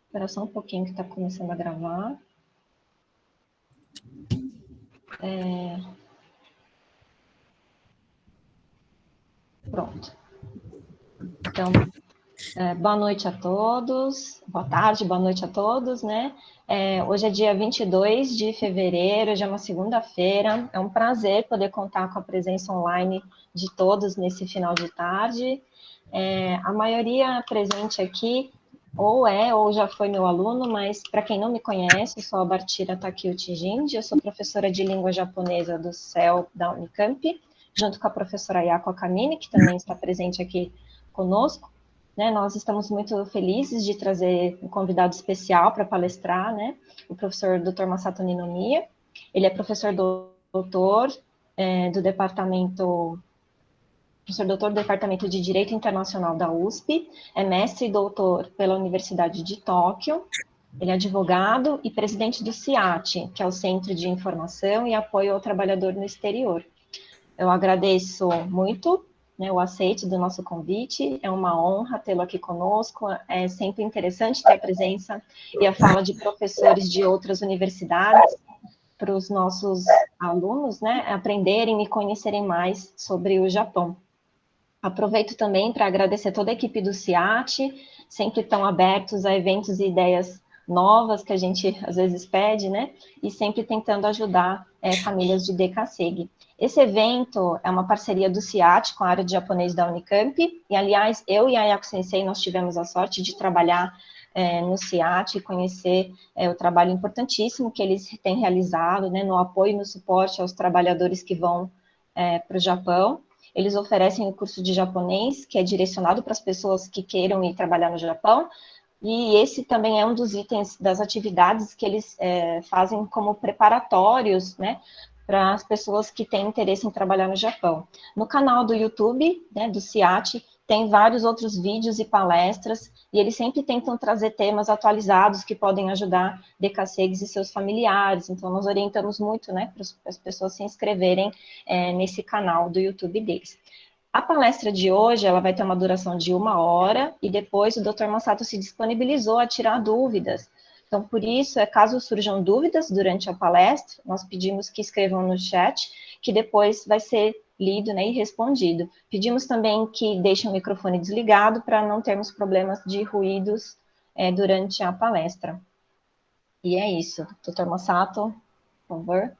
Espera só um pouquinho que está começando a gravar. Pronto. Então, boa noite a todos, boa tarde, boa noite a todos, né? Hoje é dia 22 de fevereiro, já é uma segunda-feira. É um prazer poder contar com a presença online de todos nesse final de tarde. A maioria presente aqui ou já foi meu aluno, mas para quem não me conhece, eu sou a Bartira Takeuchi Jinji, eu sou professora de língua japonesa do CEL da Unicamp, junto com a professora Yako Kamine, que também está presente aqui conosco. Né, nós estamos muito felizes de trazer um convidado especial para palestrar, né, o professor Dr. Masato Ninomiya. Ele é professor doutor do departamento do Departamento de Direito Internacional da USP, é mestre e doutor pela Universidade de Tóquio, ele é advogado e presidente do CIAT, que é o Centro de Informação e Apoio ao Trabalhador no Exterior. Eu agradeço muito, né, o aceite do nosso convite, é uma honra tê-lo aqui conosco, é sempre interessante ter a presença e a fala de professores de outras universidades, para os nossos alunos, né, aprenderem e conhecerem mais sobre o Japão. Aproveito também para agradecer toda a equipe do CIAT, sempre estão abertos a eventos e ideias novas que a gente às vezes pede, né? E sempre tentando ajudar famílias de DKSEG. Esse evento é uma parceria do CIAT com a área de japonês da Unicamp, e aliás, eu e a Yako Sensei, nós tivemos a sorte de trabalhar no CIAT e conhecer o trabalho importantíssimo que eles têm realizado, né, no apoio e no suporte aos trabalhadores que vão para o Japão. Eles oferecem o curso de japonês, que é direcionado para as pessoas que queiram ir trabalhar no Japão, e esse também é um dos itens das atividades que eles fazem como preparatórios, né, para as pessoas que têm interesse em trabalhar no Japão. No canal do YouTube, né, do CIAT, tem vários outros vídeos e palestras, e eles sempre tentam trazer temas atualizados que podem ajudar DKSEGs e seus familiares, então nós orientamos muito, né, para as pessoas se inscreverem nesse canal do YouTube deles. A palestra de hoje, ela vai ter uma duração de 1 hora, e depois o Dr. Masato se disponibilizou a tirar dúvidas. Então, por isso, caso surjam dúvidas durante a palestra, nós pedimos que escrevam no chat, que depois vai ser lido, né, e respondido. Pedimos também que deixem o microfone desligado para não termos problemas de ruídos durante a palestra. E é isso. Dr. Masato, por favor.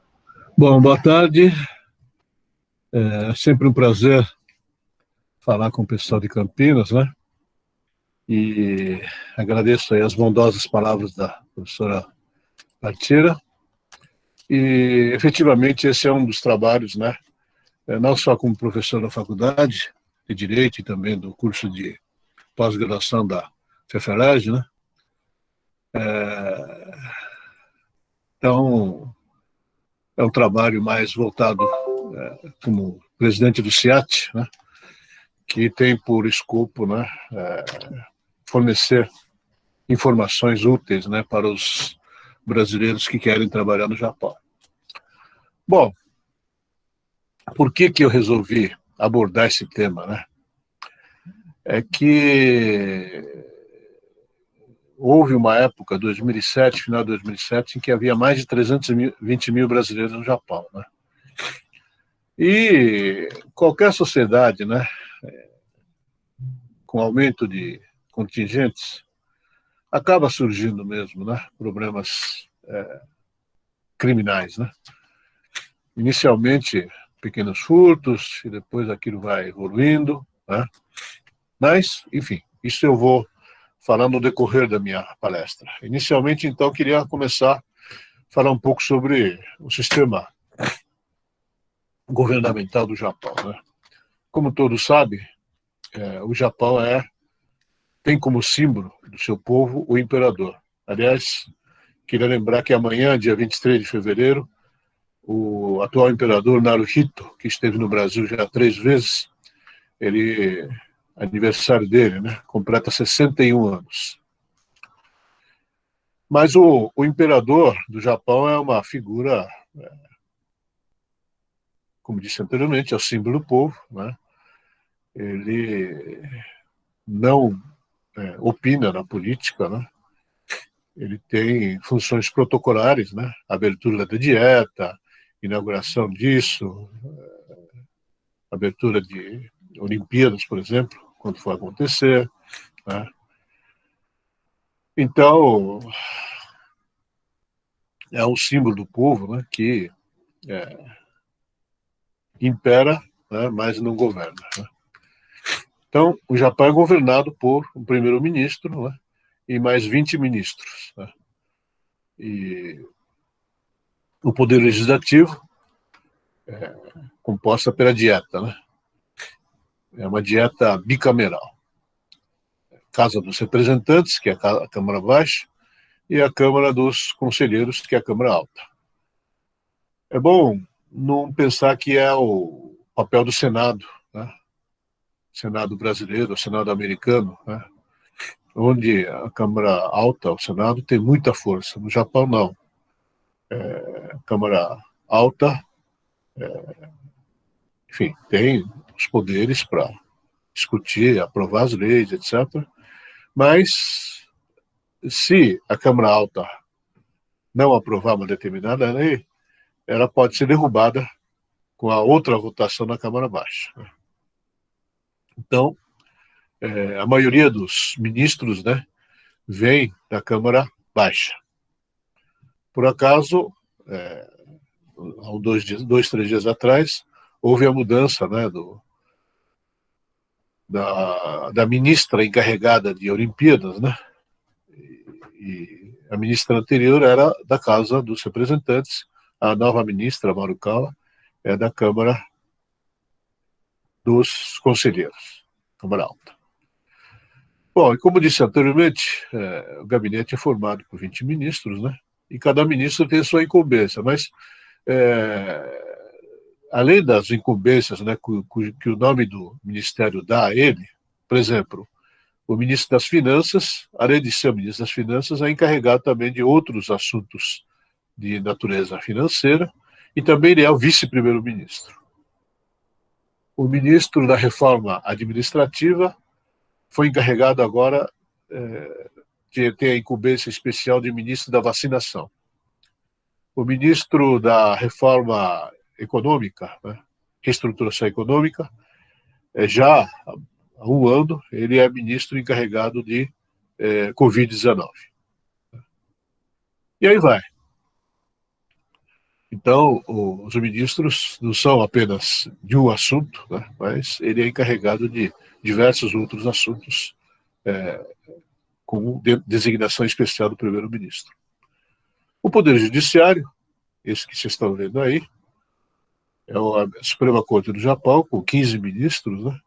Bom, boa tarde. É sempre um prazer falar com o pessoal de Campinas, né? E agradeço aí as bondosas palavras da professora Bartira. E, efetivamente, esse é um dos trabalhos, né? Não só como professor da faculdade de Direito e também do curso de pós-graduação da FEFERAGE, né? Então, é um trabalho mais voltado como presidente do CIAT, né? Que tem por escopo, né, fornecer informações úteis, né, para os brasileiros que querem trabalhar no Japão. Bom, por que eu resolvi abordar esse tema, né? É que houve uma época, 2007, final de 2007, em que havia mais de 320 mil brasileiros no Japão, né? E qualquer sociedade, né, com aumento de contingentes, acaba surgindo mesmo, né, problemas criminais, né? Inicialmente pequenos furtos e depois aquilo vai evoluindo, né? Mas, enfim, isso eu vou falar no decorrer da minha palestra. Inicialmente, então, queria começar a falar um pouco sobre o sistema governamental do Japão, né? Como todos sabem, o Japão tem como símbolo do seu povo o imperador. Aliás, queria lembrar que amanhã, dia 23 de fevereiro, o atual imperador Naruhito, que esteve no Brasil já 3 vezes, aniversário dele, né, completa 61 anos. Mas o imperador do Japão é uma figura, como disse anteriormente, é o símbolo do povo, né? Ele não opina na política, né? ele tem funções protocolares, né? Abertura da dieta, inauguração disso, abertura de Olimpíadas, por exemplo, quando for acontecer, né? Então, é um símbolo do povo, né, que impera, né, mas não governa, né? Então, o Japão é governado por um primeiro-ministro, né, e mais 20 ministros, né? E o poder legislativo é composta pela dieta, né? É uma dieta bicameral. Casa dos Representantes, que é a Câmara Baixa, e a Câmara dos Conselheiros, que é a Câmara Alta. É bom não pensar que é o papel do Senado, né? Senado brasileiro, o Senado americano, né? Onde a Câmara Alta, o Senado, tem muita força. No Japão, não. A Câmara Alta, enfim, tem os poderes para discutir, aprovar as leis, etc. Mas, se a Câmara Alta não aprovar uma determinada lei, ela pode ser derrubada com a outra votação na Câmara Baixa. Então, a maioria dos ministros, né, vem da Câmara Baixa. Por acaso, há dois, 3 dias atrás, houve a mudança, né, da ministra encarregada de Olimpíadas, né? E a ministra anterior era da Casa dos Representantes, a nova ministra, Marukawa, é da Câmara dos Conselheiros, Câmara Alta. Bom, e como disse anteriormente, o gabinete é formado por 20 ministros, né? E cada ministro tem sua incumbência, mas além das incumbências, né, que o nome do ministério dá a ele, por exemplo, o ministro das Finanças, além de ser o ministro das Finanças, é encarregado também de outros assuntos de natureza financeira, e também ele é o vice-primeiro-ministro. O ministro da Reforma Administrativa foi encarregado agora de ter a incumbência especial de ministro da Vacinação. O ministro da Reforma Econômica, né, Reestruturação Econômica, já há um ano, ele é ministro encarregado de Covid-19. E aí vai. Então, os ministros não são apenas de um assunto, né, mas ele é encarregado de diversos outros assuntos, com designação especial do primeiro-ministro. O Poder Judiciário, esse que vocês estão vendo aí, é a Suprema Corte do Japão, com 15 ministros, né,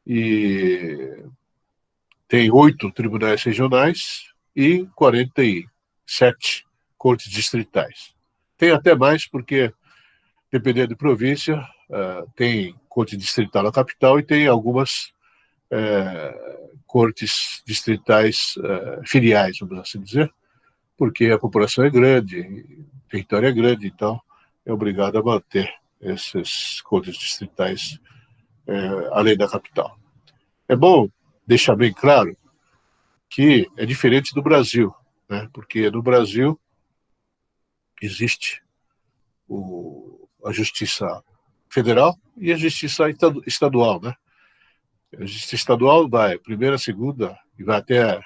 e tem 8 tribunais regionais e 47 cortes distritais. Tem até mais, porque, dependendo de província, tem corte distrital na capital e tem algumas cortes distritais filiais, vamos assim dizer, porque a população é grande, o território é grande, então é obrigado a manter esses cortes distritais além da capital. É bom deixar bem claro que é diferente do Brasil, né? Porque no Brasil existe a Justiça Federal e a Justiça Estadual, né? A Justiça Estadual vai primeira, segunda e vai até,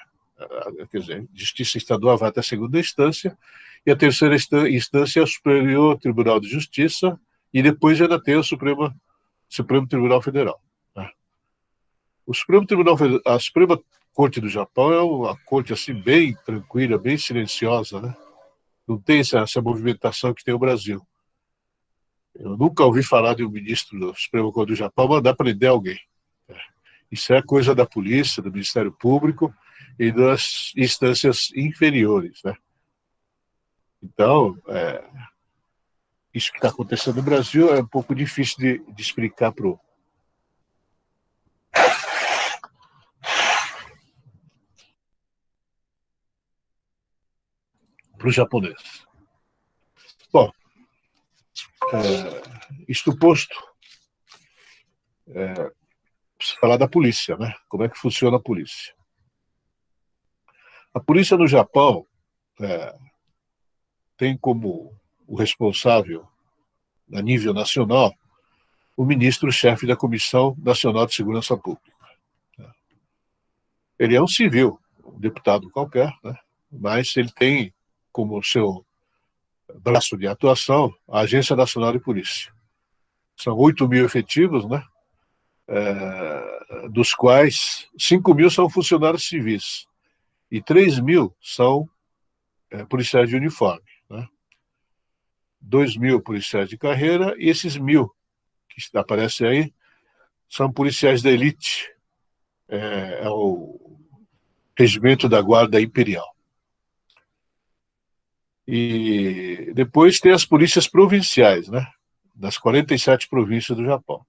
quer dizer, a Justiça Estadual vai até a segunda instância e a terceira instância é o Superior Tribunal de Justiça e depois ainda tem o Supremo Tribunal Federal, né? O Supremo Tribunal, a Suprema Corte do Japão é uma corte assim bem tranquila, bem silenciosa, né? Não tem essa movimentação que tem o Brasil. Eu nunca ouvi falar de um ministro do Supremo Corte do Japão mandar prender alguém. Isso é coisa da polícia, do Ministério Público e das instâncias inferiores, né? Então, isso que está acontecendo no Brasil é um pouco difícil de explicar para os japoneses. Bom, isto posto, preciso falar da polícia, né? Como é que funciona a polícia? A polícia no Japão, tem como o responsável, a nível nacional, o ministro-chefe da Comissão Nacional de Segurança Pública. Ele é um civil, um deputado qualquer, né? Mas ele tem como seu braço de atuação a Agência Nacional de Polícia. São 8 mil efetivos, né? Dos quais 5 mil são funcionários civis e 3 mil são policiais de uniforme, né? 2 mil policiais de carreira e esses 1.000 que aparecem aí são policiais da elite, é o Regimento da Guarda Imperial. E depois tem as polícias provinciais, né? Das 47 províncias do Japão.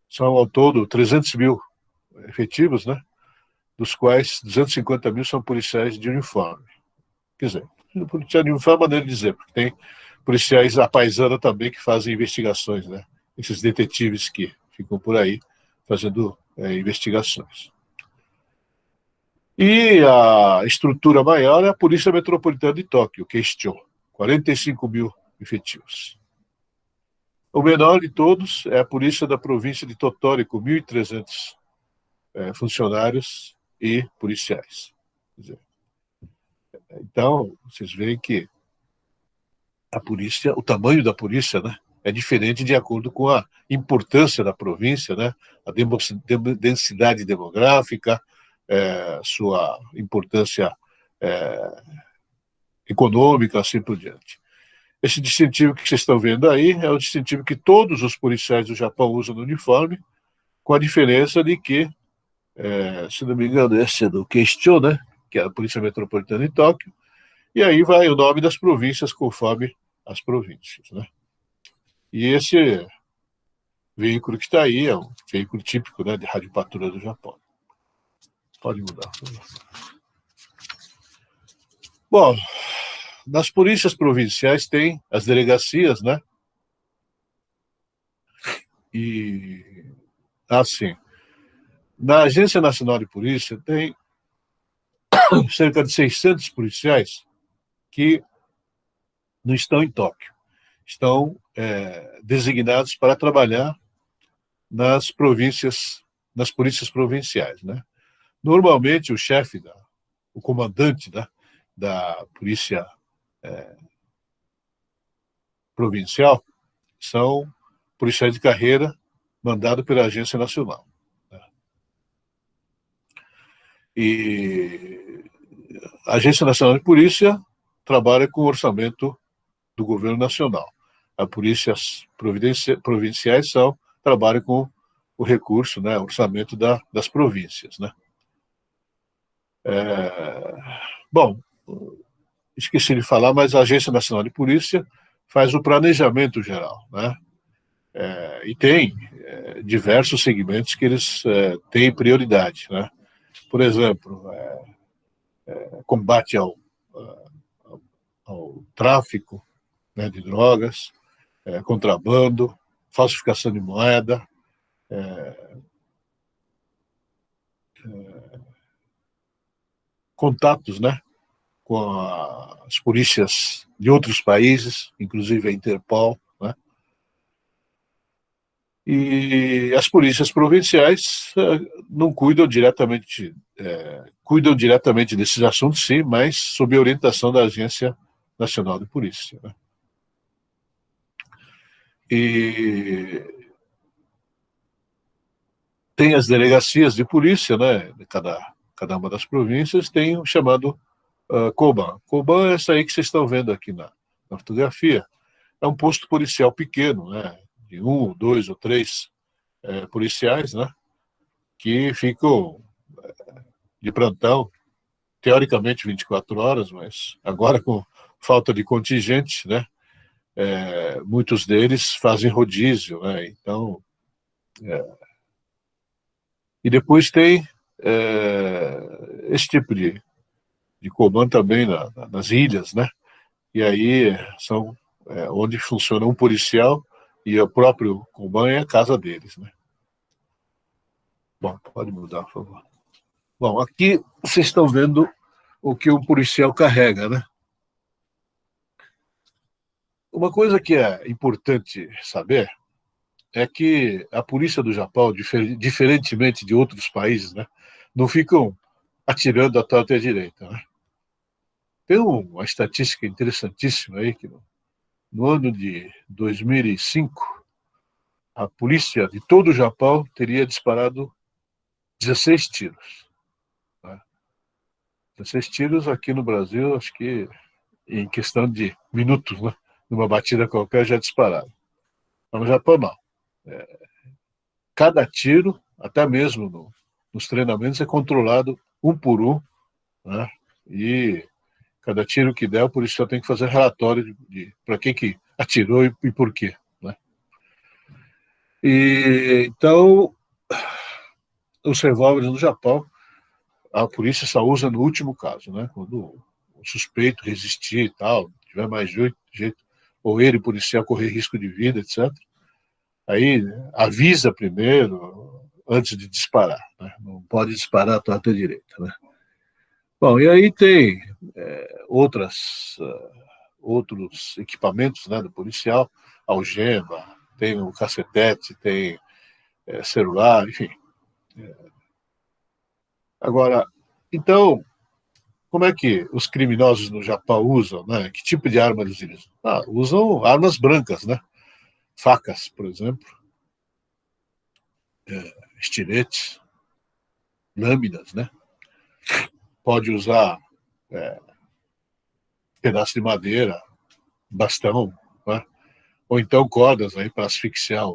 São ao todo 300 mil efetivos, né? Dos quais 250 mil são policiais de uniforme. Quer dizer, policial de uniforme é maneira de dizer, porque tem policiais à paisana também que fazem investigações, né? Esses detetives que ficam por aí fazendo investigações. E a estrutura maior é a Polícia Metropolitana de Tóquio, Keisho, 45 mil efetivos. O menor de todos é a Polícia da Província de Tottori, com 1.300 funcionários e policiais. Quer dizer, então, vocês veem que a polícia, o tamanho da polícia, né, é diferente de acordo com a importância da província, né, a densidade demográfica, sua importância econômica, assim por diante. Esse distintivo que vocês estão vendo aí é o distintivo que todos os policiais do Japão usam no uniforme, com a diferença de que, se não me engano, esse é do Keisho, né, que é a Polícia Metropolitana de Tóquio, e aí vai o nome das províncias conforme as províncias, né? E esse veículo que está aí é um veículo típico, né, de radiopatrulha do Japão. Pode mudar. Bom, nas polícias provinciais tem as delegacias, né? E, assim, na Agência Nacional de Polícia tem cerca de 600 policiais que não estão em Tóquio. Estão designados para trabalhar nas províncias, nas polícias provinciais, né? Normalmente, o chefe, o comandante da polícia provincial são policiais de carreira mandados pela Agência Nacional, né? E a Agência Nacional de Polícia trabalha com o orçamento do governo nacional. As polícias provinciais trabalham com o recurso, né, o orçamento das províncias, né? Bom, esqueci de falar, mas a Agência Nacional de Polícia faz o planejamento geral, né? E tem diversos segmentos que eles têm prioridade, né? Por exemplo, combate ao tráfico, né, de drogas, contrabando, falsificação de moeda, contatos, né, com as polícias de outros países, inclusive a Interpol, né? E as polícias provinciais não cuidam diretamente desses assuntos, sim, mas sob a orientação da Agência Nacional de Polícia, né? E tem as delegacias de polícia, né? Cada uma das províncias tem o chamado Koban. Koban é essa aí que vocês estão vendo aqui na fotografia. É um posto policial pequeno, né? De 1, 2 ou 3 policiais, né? Que ficam de plantão, teoricamente 24 horas, mas agora com falta de contingente, né? Muitos deles fazem rodízio, né? Então, e depois tem esse tipo de comando também nas ilhas, né? E aí são onde funciona um policial e o próprio comando é a casa deles, né? Bom, pode mudar, por favor. Bom, aqui vocês estão vendo o que um policial carrega, né? Uma coisa que é importante saber é que a polícia do Japão, diferentemente de outros países, né, não ficam atirando à torta e à direita. Né? Tem uma estatística interessantíssima aí, que no ano de 2005, a polícia de todo o Japão teria disparado 16 tiros. Né? 16 tiros aqui no Brasil, acho que em questão de minutos, né? Numa batida qualquer já dispararam. Mas no Japão, não. Cada tiro, até mesmo nos treinamentos, é controlado um por um, né? E cada tiro que der, o policial tem que fazer relatório de para que atirou e por quê. Né? E, então, os revólveres no Japão, a polícia só usa no último caso, né? Quando o suspeito resistir e tal, tiver mais jeito, ou ele, policial, correr risco de vida, etc. Aí avisa primeiro, antes de disparar. Né? Não pode disparar à torta direita. Né? Bom, e aí tem outros equipamentos, né, do policial, algema, tem o cacetete, tem celular, enfim. Agora, então, como é que os criminosos no Japão usam, né? Que tipo de arma eles usam? Usam armas brancas, né? Facas, por exemplo, estiletes, lâminas, né? Pode usar pedaço de madeira, bastão, né? Ou então cordas aí para asfixiar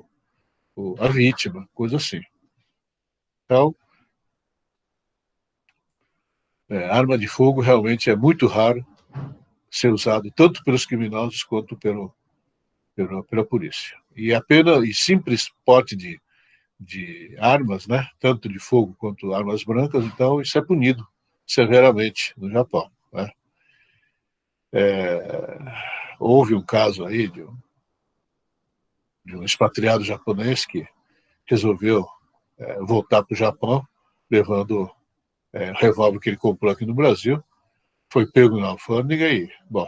a vítima, coisa assim. Então, arma de fogo realmente é muito raro ser usado tanto pelos criminosos quanto pela polícia. E apenas e simples porte de armas, né, tanto de fogo quanto armas brancas, então isso é punido severamente no Japão. Né? Houve um caso aí de um expatriado japonês que resolveu voltar para o Japão, levando o revólver que ele comprou aqui no Brasil, foi pego na alfândega e, bom,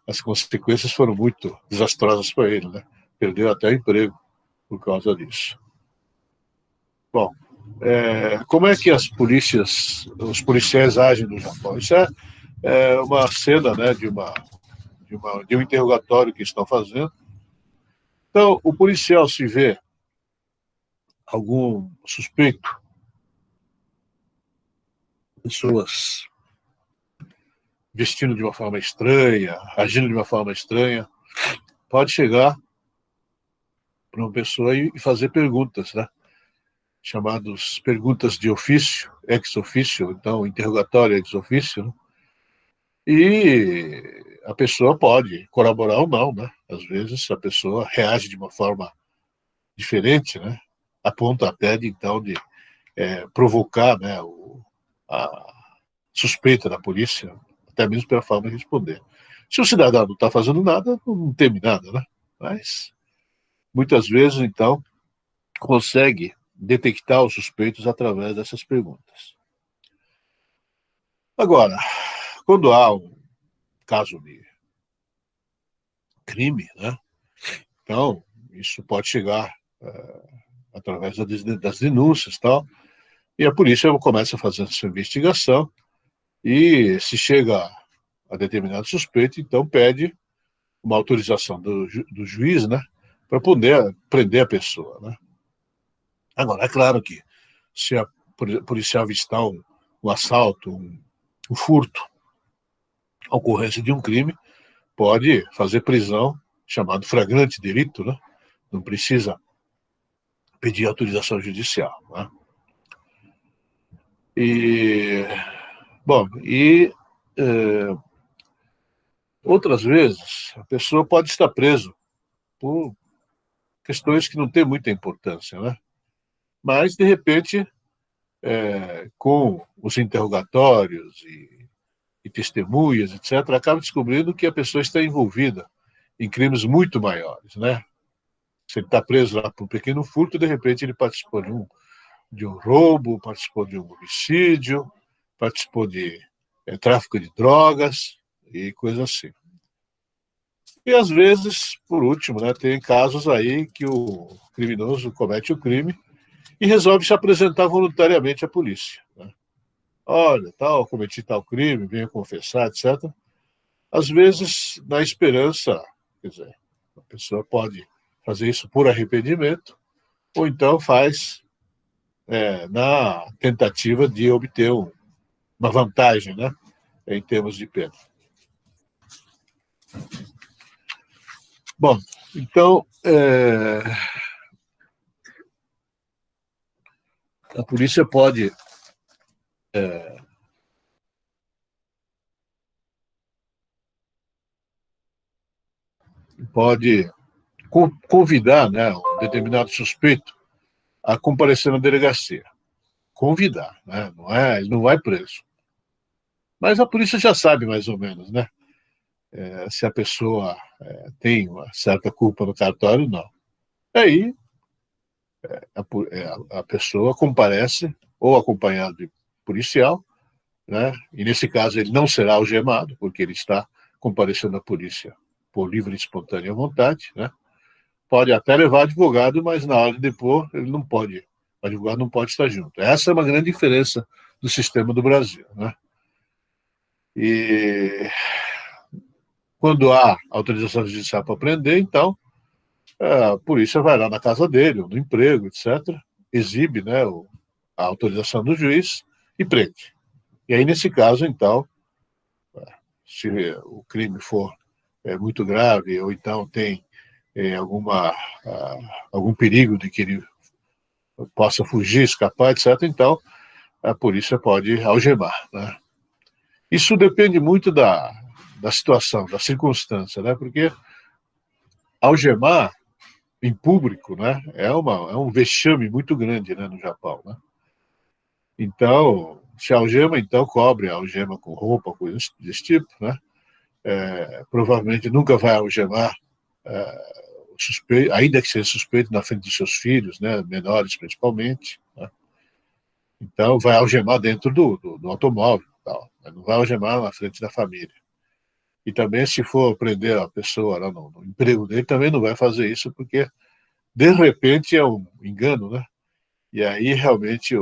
as consequências foram muito desastrosas para ele, né? Perdeu até o emprego por causa disso. Bom, como é que os policiais agem no Japão? Isso é uma cena, né, de um interrogatório que estão fazendo. Então, o policial se vê algum suspeito, pessoas vestindo de uma forma estranha, agindo de uma forma estranha, pode chegar para uma pessoa e fazer perguntas, né? Chamados perguntas de ofício, ex officio, então interrogatório ex officio, né? E a pessoa pode colaborar ou não, né? Às vezes a pessoa reage de uma forma diferente, né? A ponto até de então de provocar, né, a suspeita da polícia, até mesmo pela forma de responder. Se o cidadão não está fazendo nada, não teme nada, né? Mas muitas vezes então consegue detectar os suspeitos através dessas perguntas. Agora, quando há um caso de crime, né? Então, isso pode chegar através das denúncias e tal, e a polícia começa a fazer essa investigação e se chega a determinado suspeito, então pede uma autorização do juiz, né, para poder prender a pessoa, né? Agora, é claro que se a policial avistar um assalto, um furto, a ocorrência de um crime, pode fazer prisão, chamado flagrante delito, né? Não precisa pedir autorização judicial. Né? E, bom, outras vezes a pessoa pode estar presa por questões que não têm muita importância, né? Mas, de repente, com os interrogatórios e testemunhas, etc., acaba descobrindo que a pessoa está envolvida em crimes muito maiores, né? Se ele está preso lá por um pequeno furto, de repente ele participou de um roubo, participou de um homicídio, participou de tráfico de drogas e coisas assim. E, às vezes, por último, né, tem casos aí que o criminoso comete o crime e resolve se apresentar voluntariamente à polícia, né? Olha, tal, cometi tal crime, venha confessar, etc. Às vezes, na esperança, quer dizer, a pessoa pode fazer isso por arrependimento, ou então faz na tentativa de obter uma vantagem, né, em termos de pena. Bom, então, a polícia pode convidar, né, um determinado suspeito a comparecer na delegacia. Convidar, né? Ele não vai preso. Mas a polícia já sabe mais ou menos, né? Se a pessoa tem uma certa culpa no cartório, não. Aí a pessoa comparece ou acompanhado de policial, né? E nesse caso ele não será algemado, porque ele está comparecendo à polícia por livre e espontânea vontade, né? Pode até levar advogado, mas na hora de depor ele não pode, o advogado não pode estar junto. Essa é uma grande diferença do sistema do Brasil, né? E quando há autorização judicial para prender, então a polícia vai lá na casa dele, ou no emprego, etc., exibe, né, a autorização do juiz e prende. E aí, nesse caso, então, se o crime for muito grave, ou então tem algum perigo de que ele possa fugir, escapar, etc., então a polícia pode algemar, né? Isso depende muito da situação, da circunstância, né? Porque algemar em público, né, é um vexame muito grande, né, no Japão, né? Então, se algema, então cobre a algema com roupa, coisas desse tipo, né? Provavelmente nunca vai algemar o suspeito, ainda que seja suspeito, na frente dos seus filhos, né, menores principalmente, né? Então, vai algemar dentro do automóvel, tal, não vai algemar na frente da família. E também, se for prender a pessoa lá no emprego dele, também não vai fazer isso, porque, de repente, é um engano, né? E aí, realmente,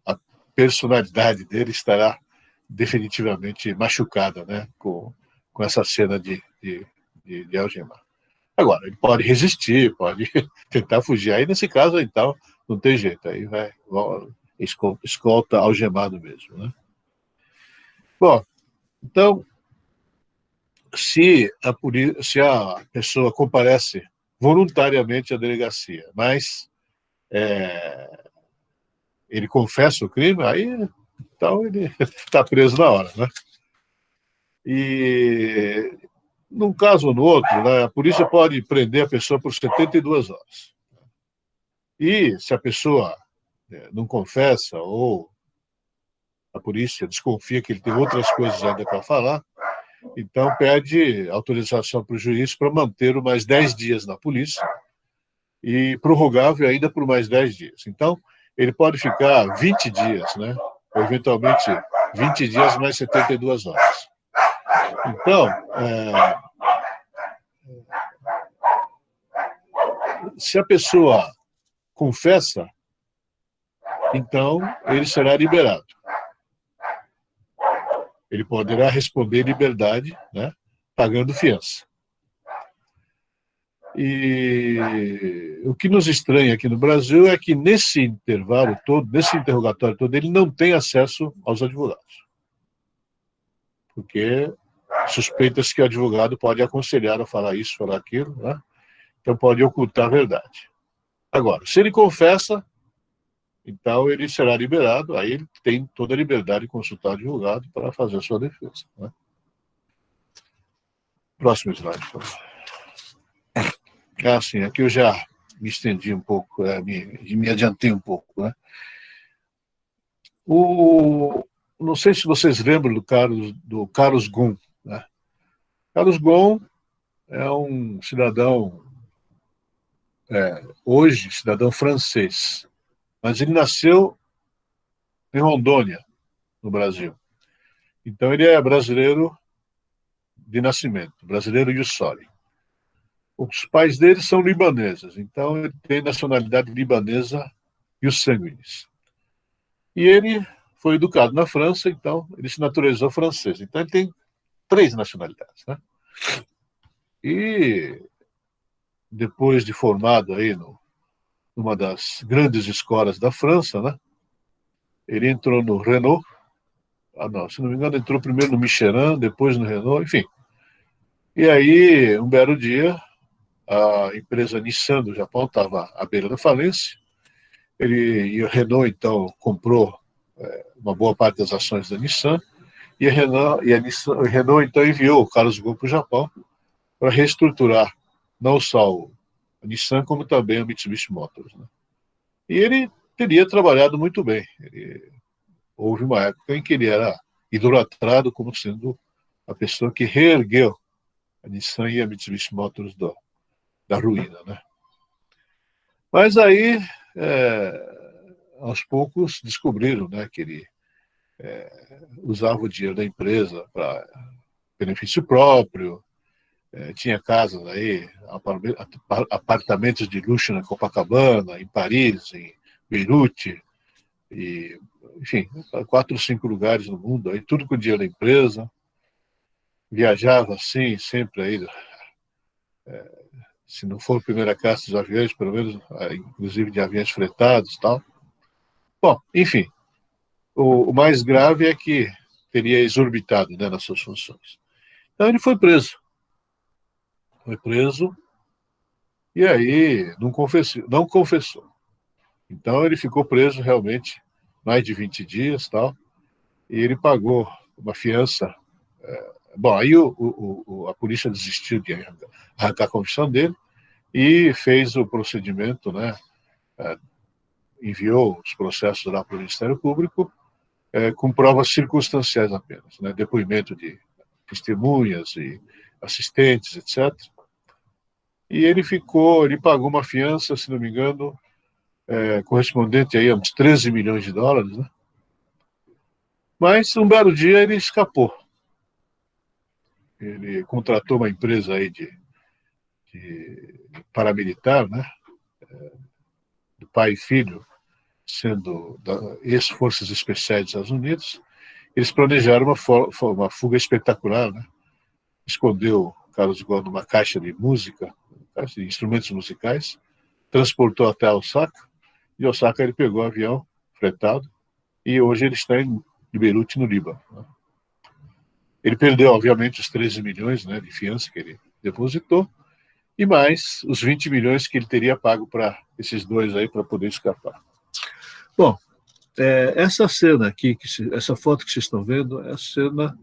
a personalidade dele estará definitivamente machucada, né? Com essa cena de algemar. Agora, ele pode resistir, pode tentar fugir. Aí, nesse caso, então, não tem jeito. Aí vai escolta algemado mesmo, né? Bom, então, se a pessoa comparece voluntariamente à delegacia, mas ele confessa o crime, aí então ele está preso na hora, né? E num caso ou no outro, né, a polícia pode prender a pessoa por 72 horas. E se a pessoa não confessa ou a polícia desconfia que ele tem outras coisas ainda para falar, então pede autorização para o juiz para mantê-lo mais 10 dias na polícia e prorrogável ainda por mais 10 dias. Então, ele pode ficar 20 dias, né? Ou eventualmente 20 dias mais 72 horas. Então, se a pessoa confessa, então ele será liberado. Ele poderá responder liberdade, né, pagando fiança. E o que nos estranha aqui no Brasil é que nesse intervalo todo, nesse interrogatório todo, ele não tem acesso aos advogados. Porque suspeita-se que o advogado pode aconselhar a falar isso, falar aquilo, né? Então pode ocultar a verdade. Agora, se ele confessa, então ele será liberado, aí ele tem toda a liberdade de consultar o advogado para fazer a sua defesa, né? Próximo slide, por favor. Sim, aqui eu já me estendi um pouco, me adiantei um pouco, né? Não sei se vocês lembram do Carlos Ghosn, né? Carlos Ghosn é um cidadão, hoje, cidadão francês, mas ele nasceu em Rondônia, no Brasil. Então, ele é brasileiro de nascimento, brasileiro ius soli. Os pais dele são libaneses, então ele tem nacionalidade libanesa ius sanguinis. E ele foi educado na França, então ele se naturalizou francês. Então ele tem 3 nacionalidades, né? E depois de formado aí numa das grandes escolas da França, né? Ele entrou no Renault. Ah, não, se não me engano, entrou primeiro no Michelin, depois no Renault, enfim. E aí, um belo dia, a empresa Nissan do Japão estava à beira da falência. E a Renault, então, comprou uma boa parte das ações da Nissan. E a Renault, então, enviou o Carlos Ghosn para o Japão para reestruturar não só a Nissan, como também a Mitsubishi Motors. Né? E ele teria trabalhado muito bem. Houve uma época em que ele era idolatrado como sendo a pessoa que reergueu a Nissan e a Mitsubishi Motors da ruína. Né? Mas aí, aos poucos, descobriram, né, que ele usava o dinheiro da empresa para benefício próprio, tinha casas aí, apartamentos de luxo na Copacabana, em Paris, em Beirute, e, enfim, 4 ou 5 lugares no mundo, aí tudo com dinheiro da empresa. Viajava assim, sempre aí, se não for primeira classe dos aviões, pelo menos, inclusive de aviões fretados e tal. Bom, enfim, o mais grave é que teria exorbitado, né, nas suas funções. Então ele foi preso. Foi preso e aí não confessou. Então ele ficou preso realmente mais de 20 dias, tal, e ele pagou uma fiança. Bom, aí a polícia desistiu de arrancar a confissão dele e fez o procedimento, né? Enviou os processos lá para o Ministério Público com provas circunstanciais apenas, né? Depoimento de testemunhas e assistentes, etc. E ele pagou uma fiança, se não me engano, correspondente aí a uns 13 milhões de dólares, né? Mas um belo dia ele escapou. Ele contratou uma empresa aí de paramilitar, né? Do pai e filho, sendo ex-forças especiais dos Estados Unidos. Eles planejaram uma fuga espetacular, né? Escondeu Carlos Ghosn numa caixa de música, caixa de instrumentos musicais, transportou até Osaka, e Osaka ele pegou o avião fretado, e hoje ele está em Beirute, no Líbano. Né? Ele perdeu, obviamente, os 13 milhões, né, de fiança que ele depositou, e mais os 20 milhões que ele teria pago para esses dois aí para poder escapar. Bom, essa cena aqui, essa foto que vocês estão vendo, é a cena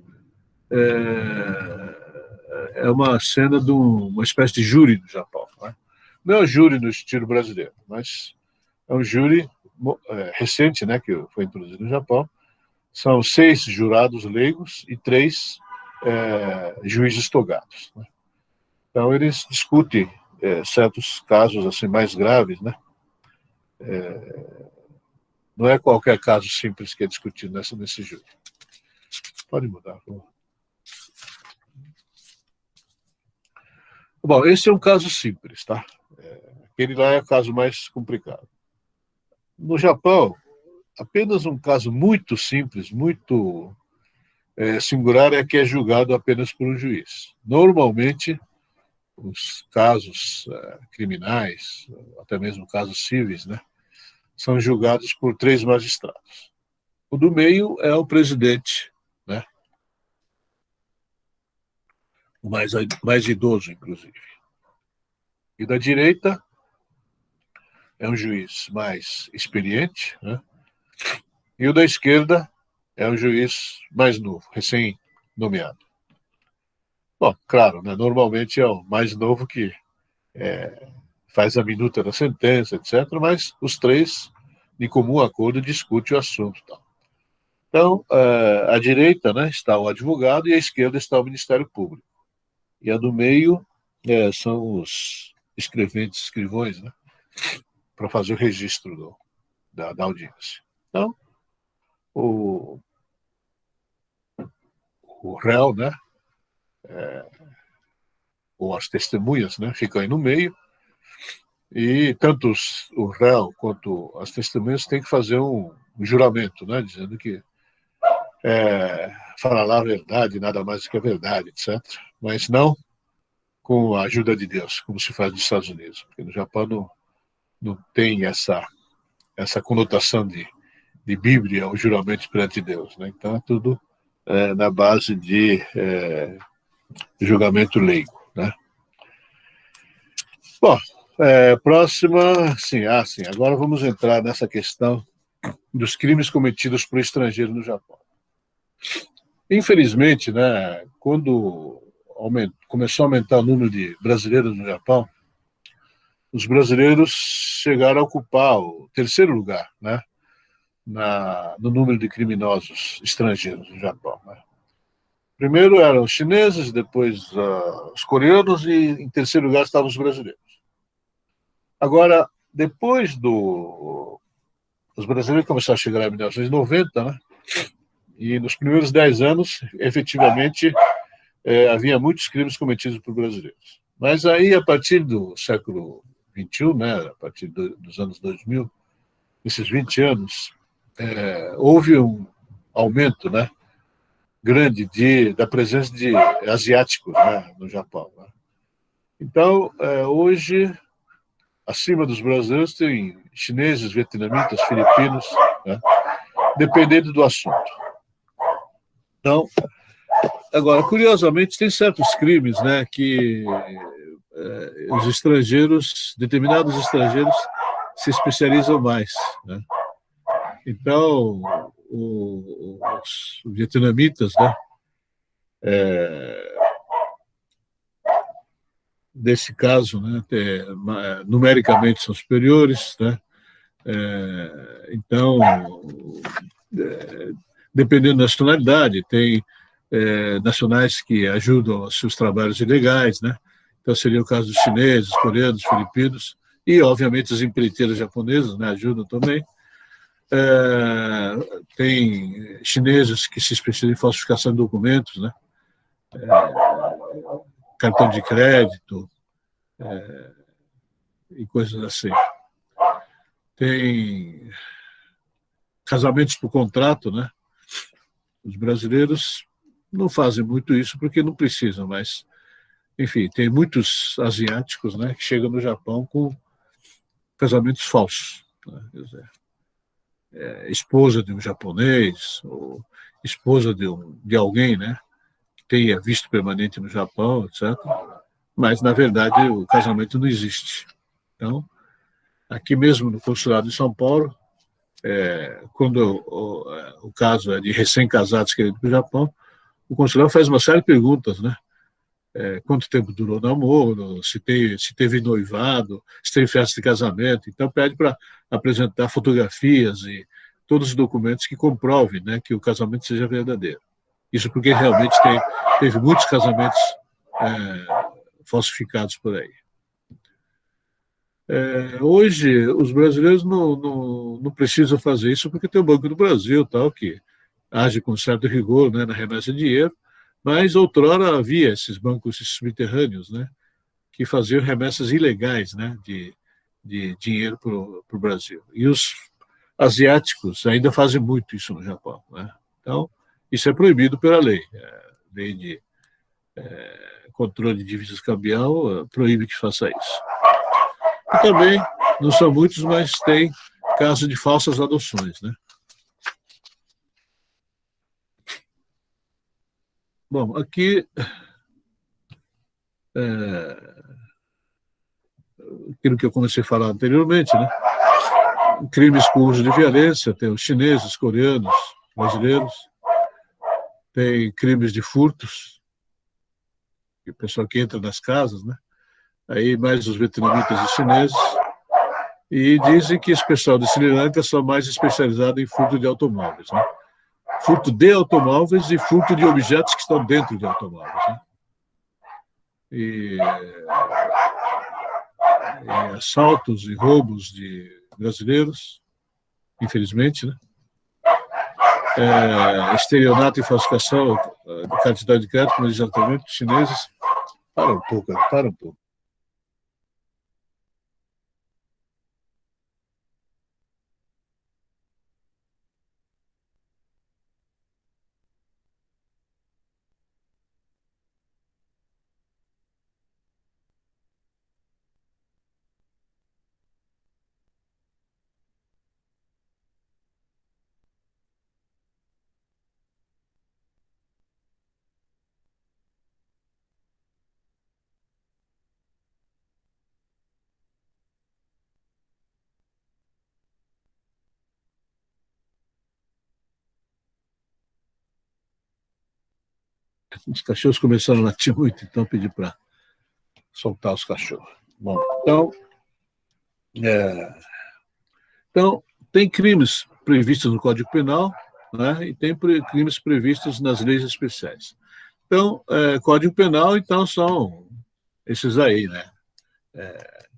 é uma cena de uma espécie de júri do Japão. Né? Não é um júri no estilo brasileiro, mas é um júri recente, né, que foi introduzido no Japão. São 6 jurados leigos e 3 juízes togados. Né? Então, eles discutem certos casos assim mais graves. Né? Não é qualquer caso simples que é discutido nesse júri. Pode mudar, por favor. Bom, esse é um caso simples, tá? Aquele lá é o caso mais complicado. No Japão, apenas um caso muito simples, muito singular, é que é julgado apenas por um juiz. Normalmente, os casos criminais, até mesmo casos civis, né, são julgados por 3 magistrados. O do meio é o presidente, né, o mais idoso, inclusive. E da direita é um juiz mais experiente, né, e o da esquerda é um juiz mais novo, recém-nomeado. Bom, claro, né, normalmente é o mais novo que faz a minuta da sentença, etc., mas os 3, de comum acordo, discutem o assunto. Tal. Então, à direita, né, está o advogado e à esquerda está o Ministério Público. E a do meio são os escrivões, né, para fazer o registro da audiência. Então, o o réu, né? Ou as testemunhas, né? Ficam aí no meio, e tanto o réu quanto as testemunhas têm que fazer um juramento, né? Dizendo que falará a verdade, nada mais do que a verdade, etc. Mas não com a ajuda de Deus, como se faz nos Estados Unidos, porque no Japão não tem essa conotação de Bíblia, o juramento perante Deus, né? Então é tudo na base de julgamento leigo, né? Bom, próxima, sim, agora vamos entrar nessa questão dos crimes cometidos por estrangeiro no Japão. Infelizmente, né, quando começou a aumentar o número de brasileiros no Japão, os brasileiros chegaram a ocupar o terceiro lugar, né, no número de criminosos estrangeiros no Japão, né? Primeiro eram os chineses, depois os coreanos e, em terceiro lugar, estavam os brasileiros. Agora, depois os brasileiros começaram a chegar em 1990, né? E nos primeiros 10 anos, efetivamente, havia muitos crimes cometidos por brasileiros. Mas aí, a partir do século XXI, né, a partir dos anos 2000, esses 20 anos, houve um aumento, né, grande da presença de asiáticos, né, no Japão, né? Então, hoje, acima dos brasileiros, tem chineses, vietnamitas, filipinos, né, dependendo do assunto. Então, agora, curiosamente, tem certos crimes, né, que os estrangeiros, determinados estrangeiros, se especializam mais, né? Então, os vietnamitas, né, desse caso, né, numericamente são superiores, né? Então, dependendo da nacionalidade, tem nacionais que ajudam os seus trabalhos ilegais, né? Então, seria o caso dos chineses, coreanos, filipinos, e, obviamente, as empreiteiras japonesas, né, ajudam também. Tem chineses que se especializam em falsificação de documentos, né? Cartão de crédito e coisas assim. Tem casamentos por contrato, né? Os brasileiros não fazem muito isso porque não precisam, mas, enfim, tem muitos asiáticos, né, que chegam no Japão com casamentos falsos, né? Quer dizer, esposa de um japonês, ou esposa de alguém, né, que tenha visto permanente no Japão, etc. Mas, na verdade, o casamento não existe. Então, aqui mesmo no consulado de São Paulo, quando o caso é de recém-casados que para o Japão, o consulado faz uma série de perguntas, né? Quanto tempo durou o namoro, se teve noivado, se teve festa de casamento. Então, pede para apresentar fotografias e todos os documentos que comprovem, né, que o casamento seja verdadeiro. Isso porque realmente teve muitos casamentos falsificados por aí. Hoje, os brasileiros não precisam fazer isso porque tem o Banco do Brasil, tal, que age com certo rigor, né, na remessa de dinheiro, mas outrora havia esses bancos subterrâneos, né, que faziam remessas ilegais, né, de dinheiro para o Brasil. E os asiáticos ainda fazem muito isso no Japão, né? Então, isso é proibido pela lei. Lei de controle de dívidas cambial proíbe que faça isso. E também, não são muitos, mas tem caso de falsas adoções, né? Bom, aqui aquilo que eu comecei a falar anteriormente, né? Crimes com uso de violência, tem os chineses, coreanos, brasileiros, tem crimes de furtos, o pessoal que entra nas casas, né? Aí mais os vietnamitas e chineses, e dizem que esse pessoal de Sri Lanka são mais especializados em furto de automóveis, né? Furto de automóveis e furto de objetos que estão dentro de automóveis, né? E assaltos e roubos de brasileiros, infelizmente, né? estelionato e falsificação de cartão de crédito, como exatamente os chineses. Para um pouco, para um pouco. Os cachorros começaram a latir muito, então pedi para soltar os cachorros. Bom, então, tem crimes previstos no Código Penal, né, e tem crimes previstos nas leis especiais. Então, Código Penal, então, são esses aí, né?